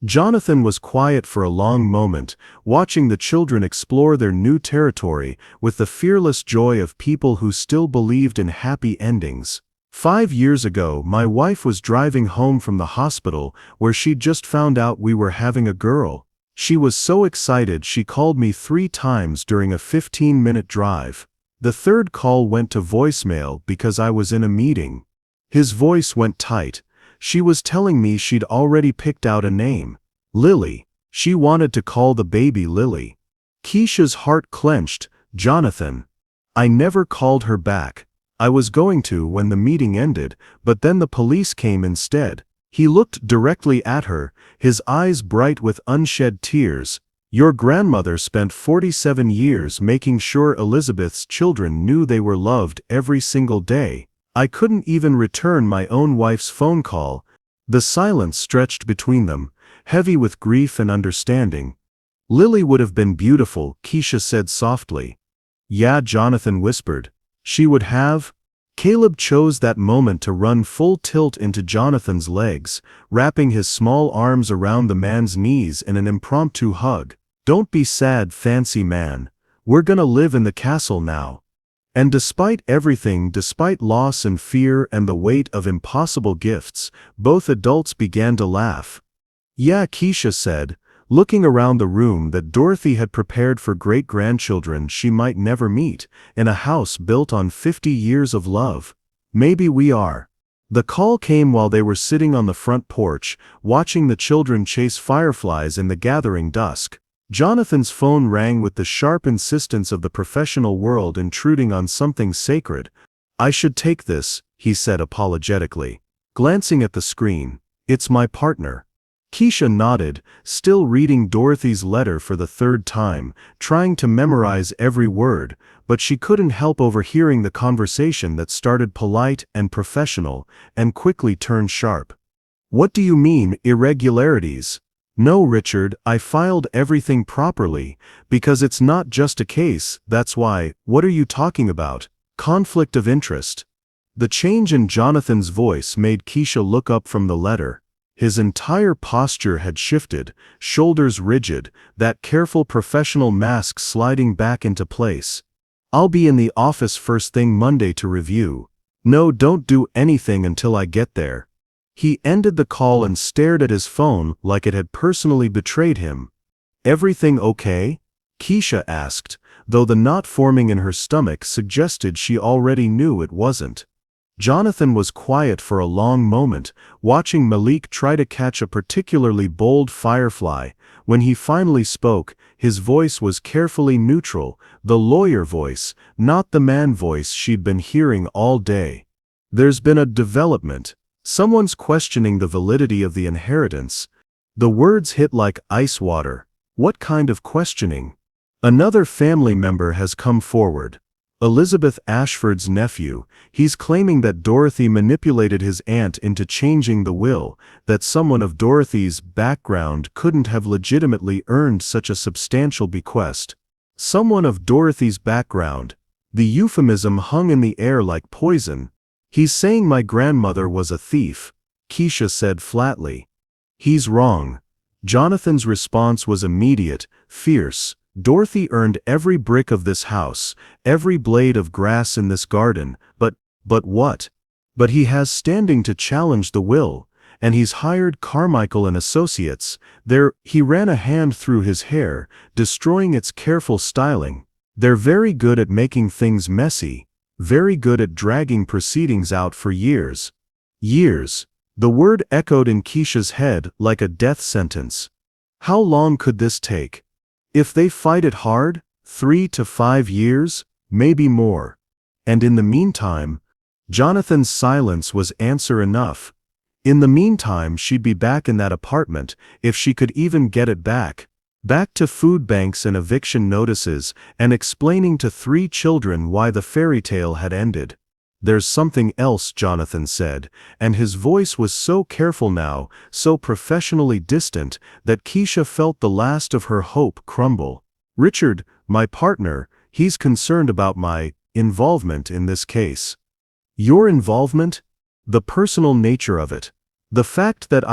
Jonathan was quiet for a long moment, watching the children explore their new territory with the fearless joy of people who still believed in happy endings. "5 years ago, my wife was driving home from the hospital where she'd just found out we were having a girl. She was so excited she called me 3 times during a 15-minute drive. The third call went to voicemail because I was in a meeting." His voice went tight. "She was telling me she'd already picked out a name. Lily. She wanted to call the baby Lily." Keisha's heart clenched. "Jonathan." "I never called her back. I was going to when the meeting ended, but then the police came instead." He looked directly at her, his eyes bright with unshed tears. "Your grandmother spent 47 years making sure Elizabeth's children knew they were loved every single day. I couldn't even return my own wife's phone call." The silence stretched between them, heavy with grief and understanding. "Lily would have been beautiful," Keisha said softly. "Yeah," Jonathan whispered. "She would have." Caleb chose that moment to run full tilt into Jonathan's legs, wrapping his small arms around the man's knees in an impromptu hug. "Don't be sad, fancy man. We're gonna live in the castle now." And despite everything, despite loss and fear and the weight of impossible gifts, both adults began to laugh. "Yeah," Keisha said, looking around the room that Dorothy had prepared for great-grandchildren she might never meet, in a house built on 50 years of love. "Maybe we are." The call came while they were sitting on the front porch, watching the children chase fireflies in the gathering dusk. Jonathan's phone rang with the sharp insistence of the professional world intruding on something sacred. "I should take this," he said apologetically, glancing at the screen. "It's my partner." Keisha nodded, still reading Dorothy's letter for the 3rd time, trying to memorize every word, but she couldn't help overhearing the conversation that started polite and professional, and quickly turned sharp. "What do you mean, irregularities?" "No, Richard, I filed everything properly, because it's not just a case, that's why." "What are you talking about?" "Conflict of interest." The change in Jonathan's voice made Keisha look up from the letter. His entire posture had shifted, shoulders rigid, that careful professional mask sliding back into place. "I'll be in the office first thing Monday to review." "No, don't do anything until I get there." He ended the call and stared at his phone like it had personally betrayed him. "Everything okay?" Keisha asked, though the knot forming in her stomach suggested she already knew it wasn't. Jonathan was quiet for a long moment, watching Malik try to catch a particularly bold firefly. When he finally spoke, his voice was carefully neutral, the lawyer voice, not the man voice she'd been hearing all day. "There's been a development. Someone's questioning the validity of the inheritance." The words hit like ice water. "What kind of questioning?" "Another family member has come forward. Elizabeth Ashford's nephew. He's claiming that Dorothy manipulated his aunt into changing the will, that someone of Dorothy's background couldn't have legitimately earned such a substantial bequest." Someone of Dorothy's background. The euphemism hung in the air like poison. "He's saying my grandmother was a thief," Keisha said flatly. "He's wrong." Jonathan's response was immediate, fierce. "Dorothy earned every brick of this house, every blade of grass in this garden, but what?" But he has standing to challenge the will, and he's hired Carmichael and Associates. He ran a hand through his hair, destroying its careful styling. They're very good at making things messy, very good at dragging proceedings out for years. Years. The word echoed in Keisha's head like a death sentence. How long could this take? If they fight it hard, 3 to 5 years, maybe more. And in the meantime, Jonathan's silence was answer enough. In the meantime, she'd be back in that apartment, if she could even get it back. Back to food banks and eviction notices, and explaining to 3 children why the fairy tale had ended. There's something else, Jonathan said, and his voice was so careful now, so professionally distant, that Keisha felt the last of her hope crumble. Richard, my partner, he's concerned about my involvement in this case. Your involvement? The personal nature of it. The fact that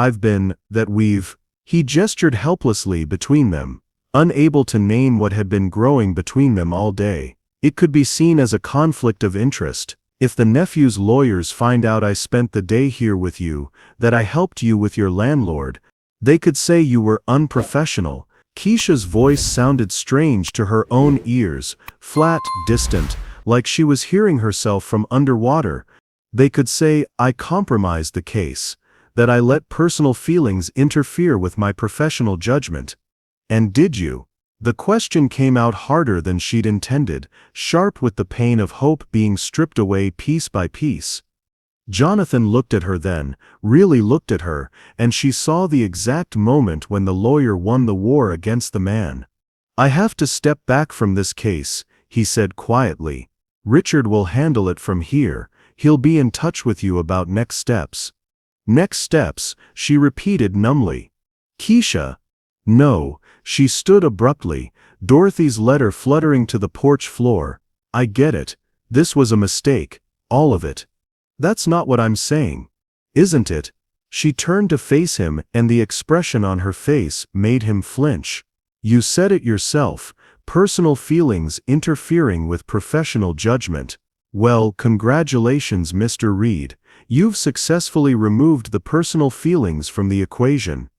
he gestured helplessly between them, unable to name what had been growing between them all day. It could be seen as a conflict of interest. If the nephew's lawyers find out I spent the day here with you, that I helped you with your landlord, they could say you were unprofessional. Keisha's voice sounded strange to her own ears, flat, distant, like she was hearing herself from underwater. They could say I compromised the case, that I let personal feelings interfere with my professional judgment. And did you? The question came out harder than she'd intended, sharp with the pain of hope being stripped away piece by piece. Jonathan looked at her then, really looked at her, and she saw the exact moment when the lawyer won the war against the man. I have to step back from this case, he said quietly. Richard will handle it from here. He'll be in touch with you about next steps. Next steps, she repeated numbly. Keisha. No, she stood abruptly, Dorothy's letter fluttering to the porch floor. I get it. This was a mistake. All of it. That's not what I'm saying. Isn't it? She turned to face him, and the expression on her face made him flinch. You said it yourself, personal feelings interfering with professional judgment. Well, congratulations, Mr. Reed. You've successfully removed the personal feelings from the equation.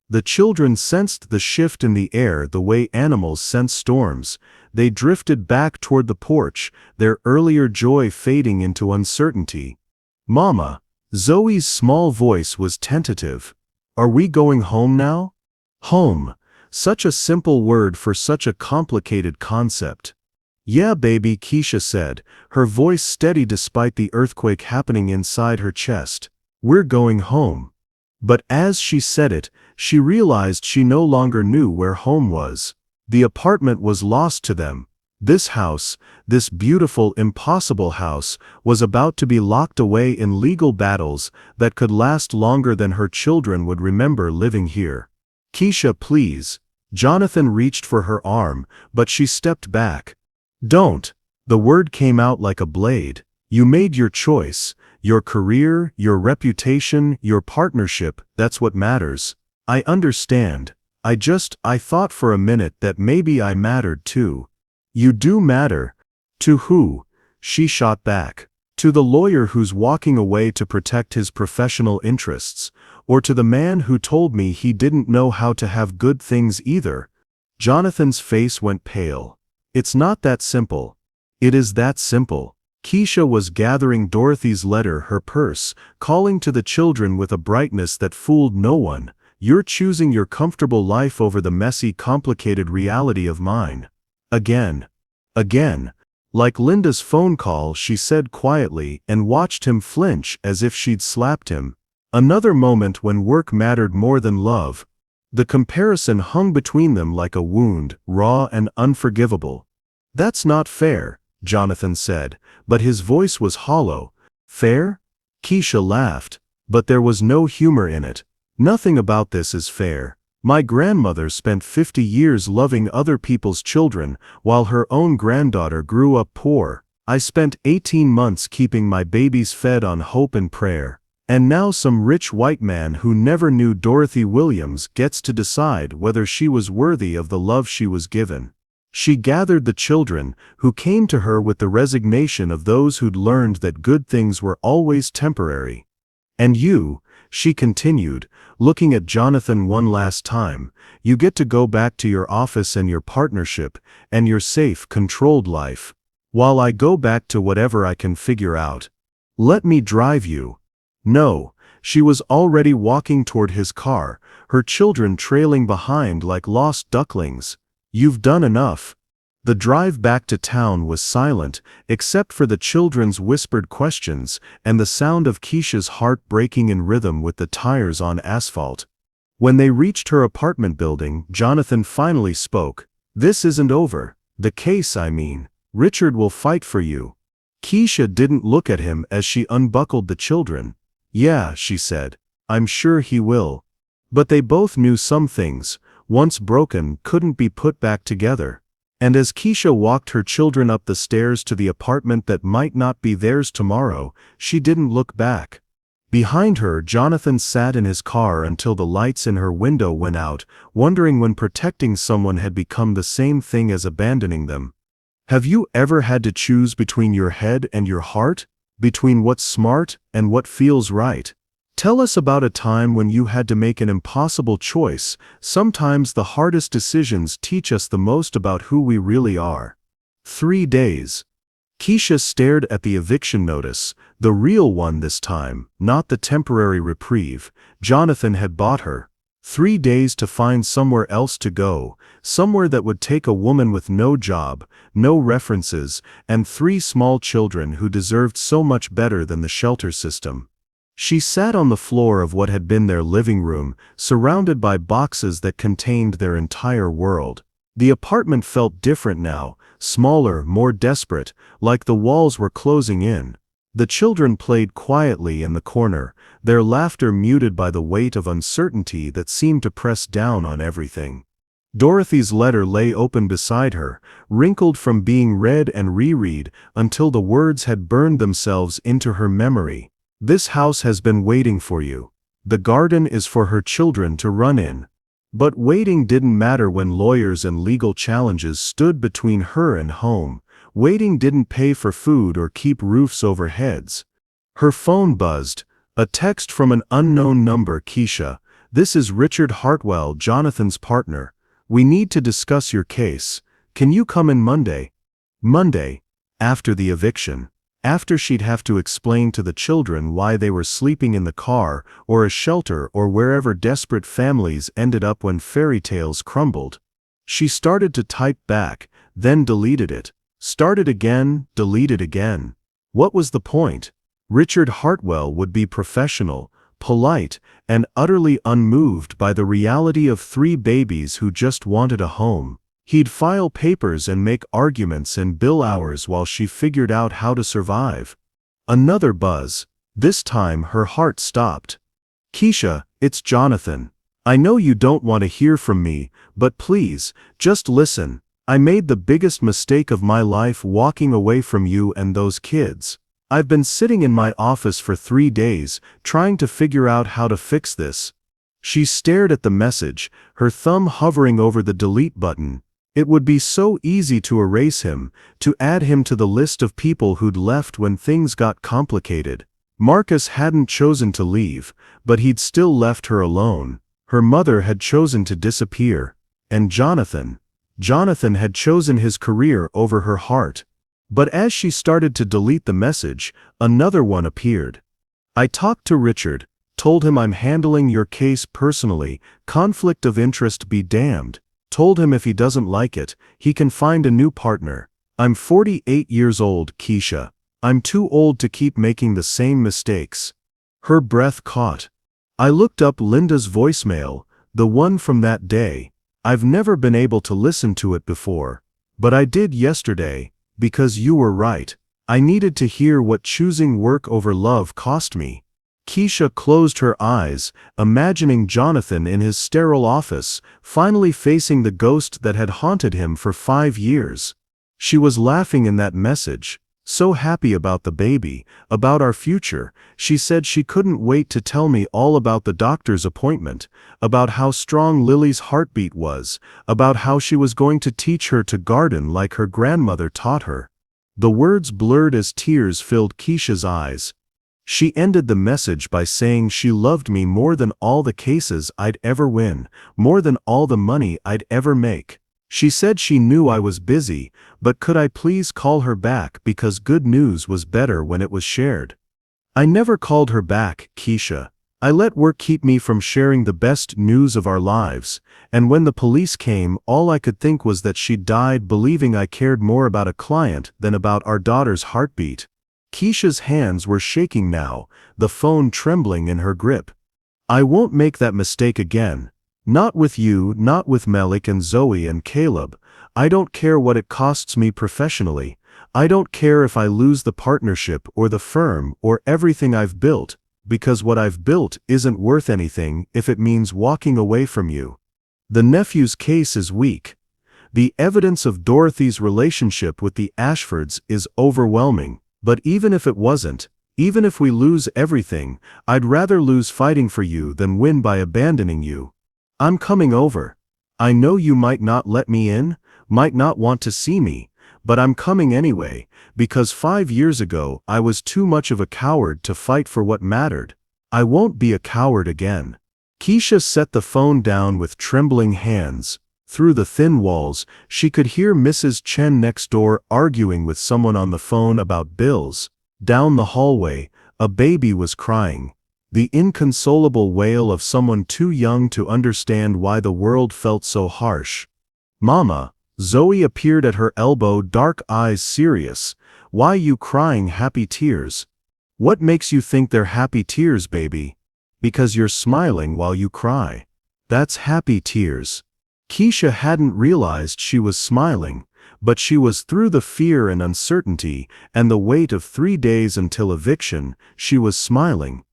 The children sensed the shift in the air the way animals sense storms. They drifted back toward the porch, their earlier joy fading into uncertainty. Mama. Zoe's small voice was tentative. Are we going home now? Home. Such a simple word for such a complicated concept. Yeah, baby, Keisha said, her voice steady despite the earthquake happening inside her chest. We're going home. But as she said it, she realized she no longer knew where home was. The apartment was lost to them. This house, this beautiful, impossible house, was about to be locked away in legal battles that could last longer than her children would remember living here. Keisha, please. Jonathan reached for her arm, but she stepped back. Don't. The word came out like a blade. You made your choice. Your career, your reputation, your partnership, that's what matters. I understand. I thought for a minute that maybe I mattered too. You do matter. To who? She shot back. To the lawyer who's walking away to protect his professional interests, or to the man who told me he didn't know how to have good things either. Jonathan's face went pale. It's not that simple. It is that simple. Keisha was gathering Dorothy's letter, her purse, calling to the children with a brightness that fooled no one. You're choosing your comfortable life over the messy, complicated reality of mine. Again. Again. Like Linda's phone call, she said quietly, and watched him flinch as if she'd slapped him. Another moment when work mattered more than love. The comparison hung between them like a wound, raw and unforgivable. That's not fair, Jonathan said, but his voice was hollow. Fair? Keisha laughed, but there was no humor in it. Nothing about this is fair. My grandmother spent 50 years loving other people's children, while her own granddaughter grew up poor. I spent 18 months keeping my babies fed on hope and prayer. And now some rich white man who never knew Dorothy Williams gets to decide whether she was worthy of the love she was given. She gathered the children, who came to her with the resignation of those who'd learned that good things were always temporary. "And you," she continued, looking at Jonathan one last time, "you get to go back to your office and your partnership, and your safe, controlled life, while I go back to whatever I can figure out. Let me drive you." No, she was already walking toward his car, her children trailing behind like lost ducklings. "You've done enough." The drive back to town was silent, except for the children's whispered questions and the sound of Keisha's heart breaking in rhythm with the tires on asphalt. When they reached her apartment building, Jonathan finally spoke. "This isn't over. The case, I mean. Richard will fight for you." Keisha didn't look at him as she unbuckled the children. "Yeah," she said, "I'm sure he will." But they both knew some things, once broken, couldn't be put back together. And as Keisha walked her children up the stairs to the apartment that might not be theirs tomorrow, she didn't look back. Behind her, Jonathan sat in his car until the lights in her window went out, wondering when protecting someone had become the same thing as abandoning them. Have you ever had to choose between your head and your heart? Between what's smart and what feels right? Tell us about a time when you had to make an impossible choice. Sometimes the hardest decisions teach us the most about who we really are. 3 days. Keisha stared at the eviction notice, the real one this time, not the temporary reprieve Jonathan had bought her. 3 days to find somewhere else to go, somewhere that would take a woman with no job, no references, and 3 small children who deserved so much better than the shelter system. She sat on the floor of what had been their living room, surrounded by boxes that contained their entire world. The apartment felt different now, smaller, more desperate, like the walls were closing in. The children played quietly in the corner, their laughter muted by the weight of uncertainty that seemed to press down on everything. Dorothy's letter lay open beside her, wrinkled from being read and reread until the words had burned themselves into her memory. "This house has been waiting for you. The garden is for her children to run in." But waiting didn't matter when lawyers and legal challenges stood between her and home. Waiting didn't pay for food or keep roofs over heads. Her phone buzzed. A text from an unknown number. "Keisha, this is Richard Hartwell, Jonathan's partner. We need to discuss your case. Can you come in Monday?" Monday, after the eviction. After she'd have to explain to the children why they were sleeping in the car or a shelter or wherever desperate families ended up when fairy tales crumbled. She started to type back, then deleted it. Started again, deleted again. What was the point? Richard Hartwell would be professional, polite, and utterly unmoved by the reality of 3 babies who just wanted a home. He'd file papers and make arguments and bill hours while she figured out how to survive. Another buzz. This time her heart stopped. "Keisha, it's Jonathan. I know you don't want to hear from me, but please, just listen. I made the biggest mistake of my life walking away from you and those kids. I've been sitting in my office for 3 days, trying to figure out how to fix this." She stared at the message, her thumb hovering over the delete button. It would be so easy to erase him, to add him to the list of people who'd left when things got complicated. Marcus hadn't chosen to leave, but he'd still left her alone. Her mother had chosen to disappear. And Jonathan had chosen his career over her heart. But as she started to delete the message, another one appeared. "I talked to Richard, told him I'm handling your case personally, conflict of interest be damned. Told him if he doesn't like it, he can find a new partner. I'm 48 years old, Keisha. I'm too old to keep making the same mistakes." Her breath caught. I looked up Linda's voicemail, the one from that day. I've never been able to listen to it before. But I did yesterday, because you were right. I needed to hear what choosing work over love cost me. Keisha closed her eyes, imagining Jonathan in his sterile office, finally facing the ghost that had haunted him for 5 years. She was laughing in that message. So happy about the baby, about our future. She said she couldn't wait to tell me all about the doctor's appointment, about how strong Lily's heartbeat was, about how she was going to teach her to garden like her grandmother taught her. The words blurred as tears filled Keisha's eyes. She ended the message by saying she loved me more than all the cases I'd ever win, more than all the money I'd ever make. She said she knew I was busy, but could I please call her back because good news was better when it was shared. I never called her back, Keisha. I let work keep me from sharing the best news of our lives, and when the police came, all I could think was that she'd died believing I cared more about a client than about our daughter's heartbeat. Keisha's hands were shaking now, the phone trembling in her grip. I won't make that mistake again. Not with you, not with Melik and Zoe and Caleb. I don't care what it costs me professionally. I don't care if I lose the partnership or the firm or everything I've built, because what I've built isn't worth anything if it means walking away from you. The nephew's case is weak. The evidence of Dorothy's relationship with the Ashfords is overwhelming, but even if it wasn't, even if we lose everything, I'd rather lose fighting for you than win by abandoning you. I'm coming over. I know you might not let me in, might not want to see me, but I'm coming anyway, because 5 years ago I was too much of a coward to fight for what mattered. I won't be a coward again. Keisha set the phone down with trembling hands. Through the thin walls, she could hear Mrs. Chen next door arguing with someone on the phone about bills. Down the hallway, a baby was crying. The inconsolable wail of someone too young to understand why the world felt so harsh. Mama, Zoe appeared at her elbow, dark eyes serious. Why you crying happy tears? What makes you think they're happy tears, baby? Because you're smiling while you cry. That's happy tears. Keisha hadn't realized she was smiling, but she was through the fear and uncertainty and the wait of 3 days until eviction. She was smiling.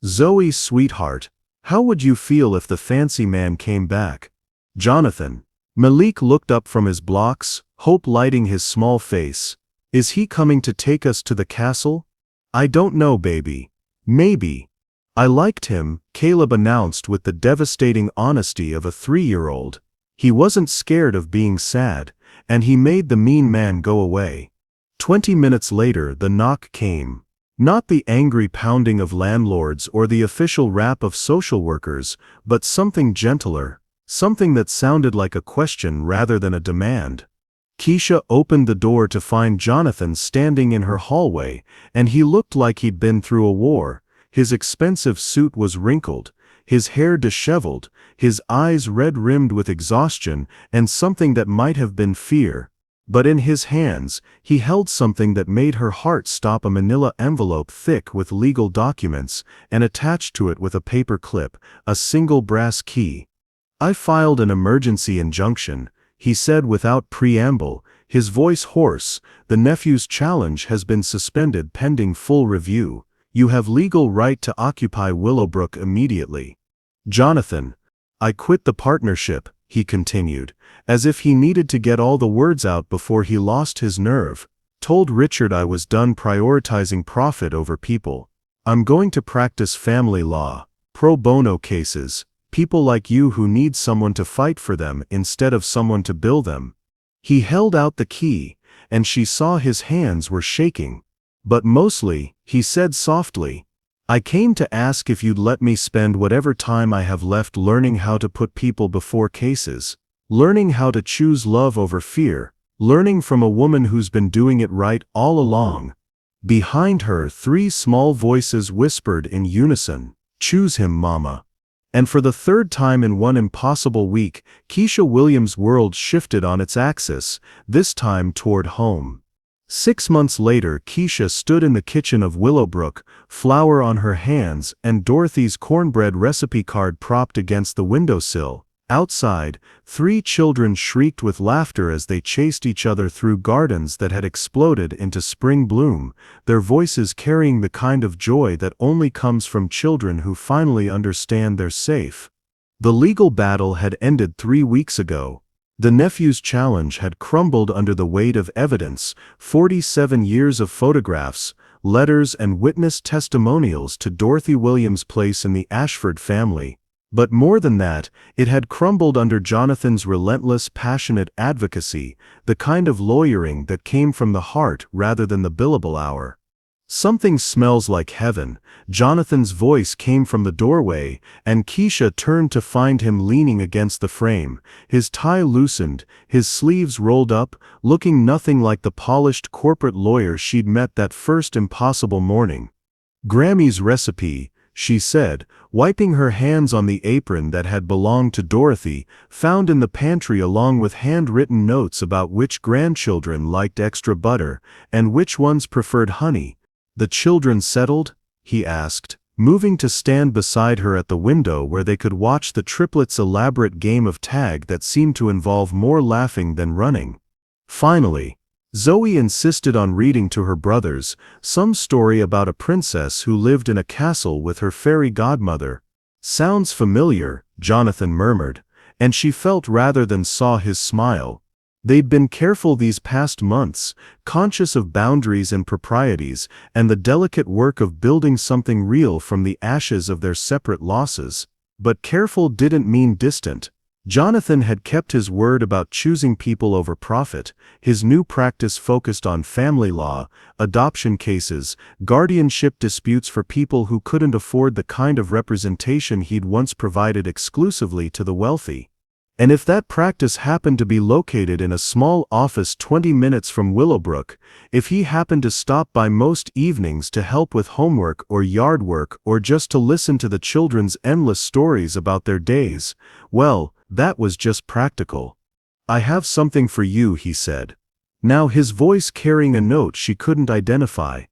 Zoe, sweetheart, how would you feel if the fancy man came back? Jonathan. Malik looked up from his blocks, hope lighting his small face. Is he coming to take us to the castle? I don't know, baby. Maybe. I liked him, Caleb announced with the devastating honesty of a 3-year-old. He wasn't scared of being sad, and he made the mean man go away. 20 minutes later the knock came. Not the angry pounding of landlords or the official rap of social workers, but something gentler, something that sounded like a question rather than a demand. Keisha opened the door to find Jonathan standing in her hallway, and he looked like he'd been through a war. His expensive suit was wrinkled, his hair disheveled, his eyes red-rimmed with exhaustion and something that might have been fear. But in his hands, he held something that made her heart stop, a manila envelope thick with legal documents, and attached to it with a paper clip, a single brass key. I filed an emergency injunction, he said without preamble, his voice hoarse. The nephew's challenge has been suspended pending full review. You have legal right to occupy Willowbrook immediately. Jonathan. I quit the partnership, he continued, as if he needed to get all the words out before he lost his nerve. Told Richard I was done prioritizing profit over people. I'm going to practice family law, pro bono cases, people like you who need someone to fight for them instead of someone to bill them. He held out the key, and she saw his hands were shaking. But mostly, he said softly, I came to ask if you'd let me spend whatever time I have left learning how to put people before cases, learning how to choose love over fear, learning from a woman who's been doing it right all along. Behind her, 3 small voices whispered in unison, choose him, Mama. And for the 3rd time in one impossible week, Keisha Williams' world shifted on its axis, this time toward home. 6 months later, Keisha stood in the kitchen of Willowbrook, flour on her hands and Dorothy's cornbread recipe card propped against the windowsill. Outside, 3 children shrieked with laughter as they chased each other through gardens that had exploded into spring bloom, their voices carrying the kind of joy that only comes from children who finally understand they're safe. The legal battle had ended 3 weeks ago. The nephew's challenge had crumbled under the weight of evidence, 47 years of photographs, letters and witness testimonials to Dorothy Williams' place in the Ashford family. But more than that, it had crumbled under Jonathan's relentless, passionate advocacy, the kind of lawyering that came from the heart rather than the billable hour. "Something smells like heaven." Jonathan's voice came from the doorway, and Keisha turned to find him leaning against the frame, his tie loosened, his sleeves rolled up, looking nothing like the polished corporate lawyer she'd met that first impossible morning. "Grammy's recipe," she said, wiping her hands on the apron that had belonged to Dorothy, found in the pantry along with handwritten notes about which grandchildren liked extra butter, and which ones preferred honey. "The children settled?" he asked, moving to stand beside her at the window where they could watch the triplets' elaborate game of tag that seemed to involve more laughing than running. Finally, Zoe insisted on reading to her brothers some story about a princess who lived in a castle with her fairy godmother. "Sounds familiar," Jonathan murmured, and she felt rather than saw his smile. They'd been careful these past months, conscious of boundaries and proprieties, and the delicate work of building something real from the ashes of their separate losses. But careful didn't mean distant. Jonathan had kept his word about choosing people over profit. His new practice focused on family law, adoption cases, guardianship disputes for people who couldn't afford the kind of representation he'd once provided exclusively to the wealthy. And if that practice happened to be located in a small office 20 minutes from Willowbrook, if he happened to stop by most evenings to help with homework or yard work or just to listen to the children's endless stories about their days, well, that was just practical. "I have something for you," he said, now his voice carrying a note she couldn't identify.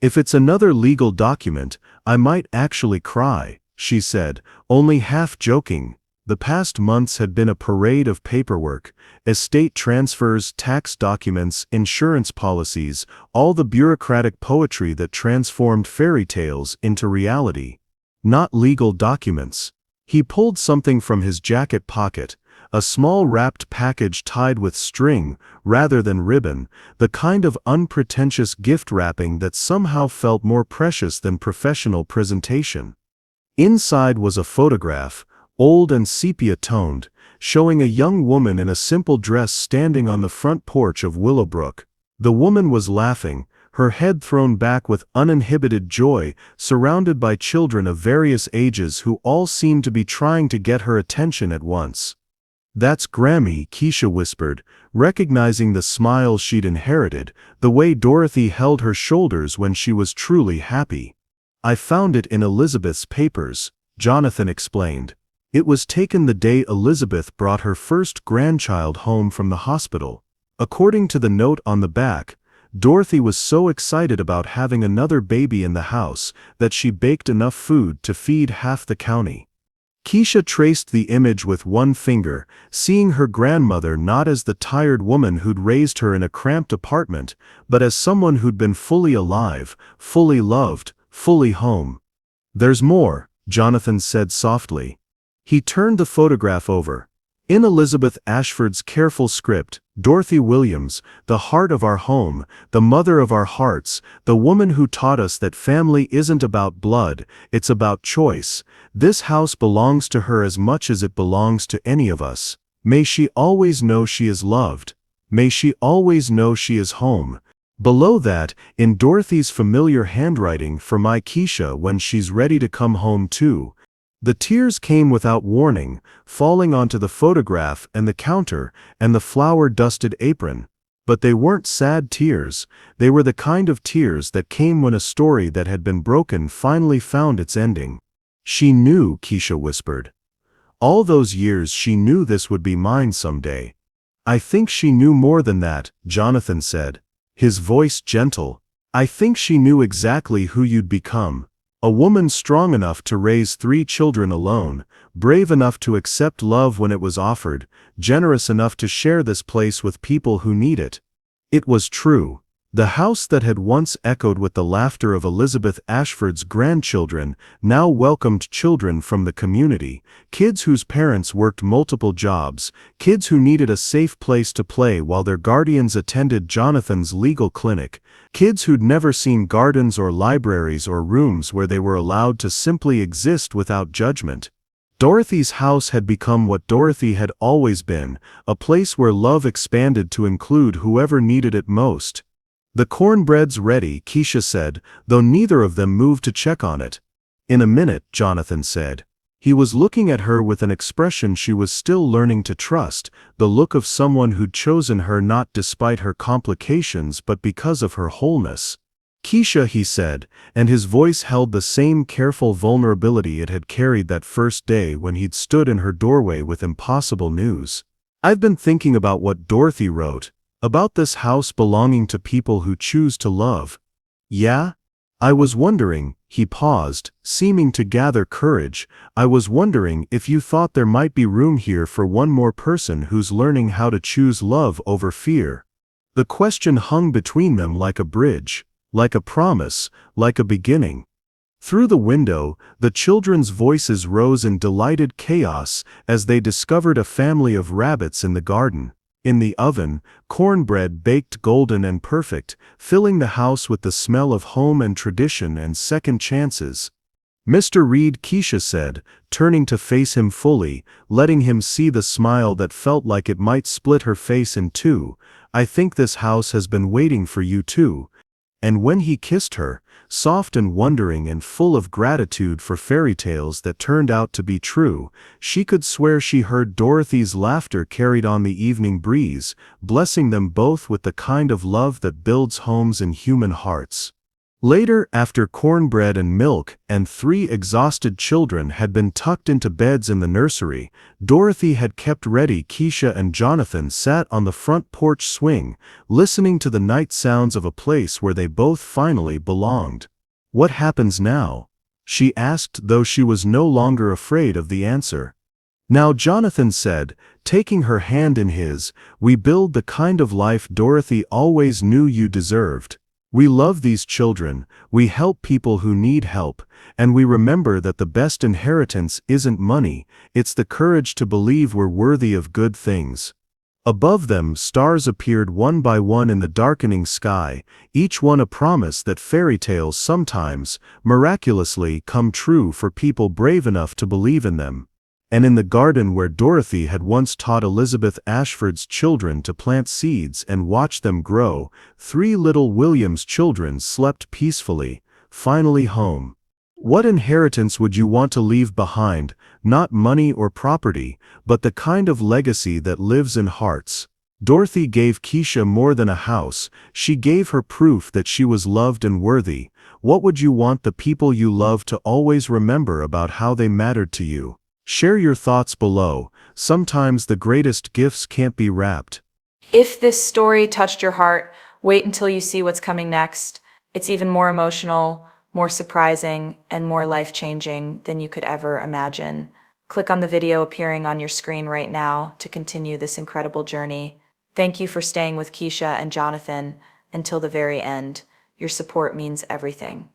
"If it's another legal document, I might actually cry," she said, only half joking. The past months had been a parade of paperwork, estate transfers, tax documents, insurance policies, all the bureaucratic poetry that transformed fairy tales into reality. Not legal documents. He pulled something from his jacket pocket, a small wrapped package tied with string rather than ribbon, the kind of unpretentious gift wrapping that somehow felt more precious than professional presentation. Inside was a photograph, old and sepia-toned, showing a young woman in a simple dress standing on the front porch of Willowbrook. The woman was laughing, her head thrown back with uninhibited joy, surrounded by children of various ages who all seemed to be trying to get her attention at once. "That's Grammy," Keisha whispered, recognizing the smile she'd inherited, the way Dorothy held her shoulders when she was truly happy. "I found it in Elizabeth's papers," Jonathan explained. "It was taken the day Elizabeth brought her first grandchild home from the hospital. According to the note on the back, Dorothy was so excited about having another baby in the house that she baked enough food to feed half the county." Keisha traced the image with one finger, seeing her grandmother not as the tired woman who'd raised her in a cramped apartment, but as someone who'd been fully alive, fully loved, fully home. "There's more," Jonathan said softly. He turned the photograph over. In Elizabeth Ashford's careful script, Dorothy Williams, the heart of our home, the mother of our hearts, the woman who taught us that family isn't about blood, it's about choice. This house belongs to her as much as it belongs to any of us. May she always know she is loved. May she always know she is home. Below that, in Dorothy's familiar handwriting, "For my Keisha when she's ready to come home too." The tears came without warning, falling onto the photograph and the counter and the flour-dusted apron. But they weren't sad tears, they were the kind of tears that came when a story that had been broken finally found its ending. "She knew," Keisha whispered. "All those years she knew this would be mine someday." "I think she knew more than that," Jonathan said, his voice gentle. "I think she knew exactly who you'd become. A woman strong enough to raise 3 children alone, brave enough to accept love when it was offered, generous enough to share this place with people who need it." It was true. The house that had once echoed with the laughter of Elizabeth Ashford's grandchildren now welcomed children from the community, kids whose parents worked multiple jobs, kids who needed a safe place to play while their guardians attended Jonathan's legal clinic, kids who'd never seen gardens or libraries or rooms where they were allowed to simply exist without judgment. Dorothy's house had become what Dorothy had always been, a place where love expanded to include whoever needed it most. "The cornbread's ready," Keisha said, though neither of them moved to check on it. "In a minute," Jonathan said. He was looking at her with an expression she was still learning to trust, the look of someone who'd chosen her not despite her complications but because of her wholeness. "Keisha," he said, and his voice held the same careful vulnerability it had carried that first day when he'd stood in her doorway with impossible news. "I've been thinking about what Dorothy wrote. About this house belonging to people who choose to love." "Yeah? I was wondering," he paused, seeming to gather courage, "I was wondering if you thought there might be room here for one more person who's learning how to choose love over fear." The question hung between them like a bridge, like a promise, like a beginning. Through the window, the children's voices rose in delighted chaos as they discovered a family of rabbits in the garden. In the oven, cornbread baked golden and perfect, filling the house with the smell of home and tradition and second chances. "Mr. Reed," Keisha said, turning to face him fully, letting him see the smile that felt like it might split her face in two, "I think this house has been waiting for you too." And when he kissed her, soft and wondering and full of gratitude for fairy tales that turned out to be true, she could swear she heard Dorothy's laughter carried on the evening breeze, blessing them both with the kind of love that builds homes in human hearts. Later, after cornbread and milk and 3 exhausted children had been tucked into beds in the nursery, Dorothy had kept ready. Keisha and Jonathan sat on the front porch swing, listening to the night sounds of a place where they both finally belonged. "What happens now?" she asked, though she was no longer afraid of the answer. "Now," Jonathan said, taking her hand in his, "we build the kind of life Dorothy always knew you deserved. We love these children, we help people who need help, and we remember that the best inheritance isn't money, it's the courage to believe we're worthy of good things." Above them, stars appeared one by one in the darkening sky, each one a promise that fairy tales sometimes, miraculously, come true for people brave enough to believe in them. And in the garden where Dorothy had once taught Elizabeth Ashford's children to plant seeds and watch them grow, 3 little Williams children slept peacefully, finally home. What inheritance would you want to leave behind? Not money or property, but the kind of legacy that lives in hearts. Dorothy gave Keisha more than a house, she gave her proof that she was loved and worthy. What would you want the people you love to always remember about how they mattered to you? Share your thoughts below. Sometimes the greatest gifts can't be wrapped. If this story touched your heart, wait until you see what's coming next. It's even more emotional, more surprising, and more life-changing than you could ever imagine. Click on the video appearing on your screen right now to continue this incredible journey. Thank you for staying with Keisha and Jonathan until the very end. Your support means everything.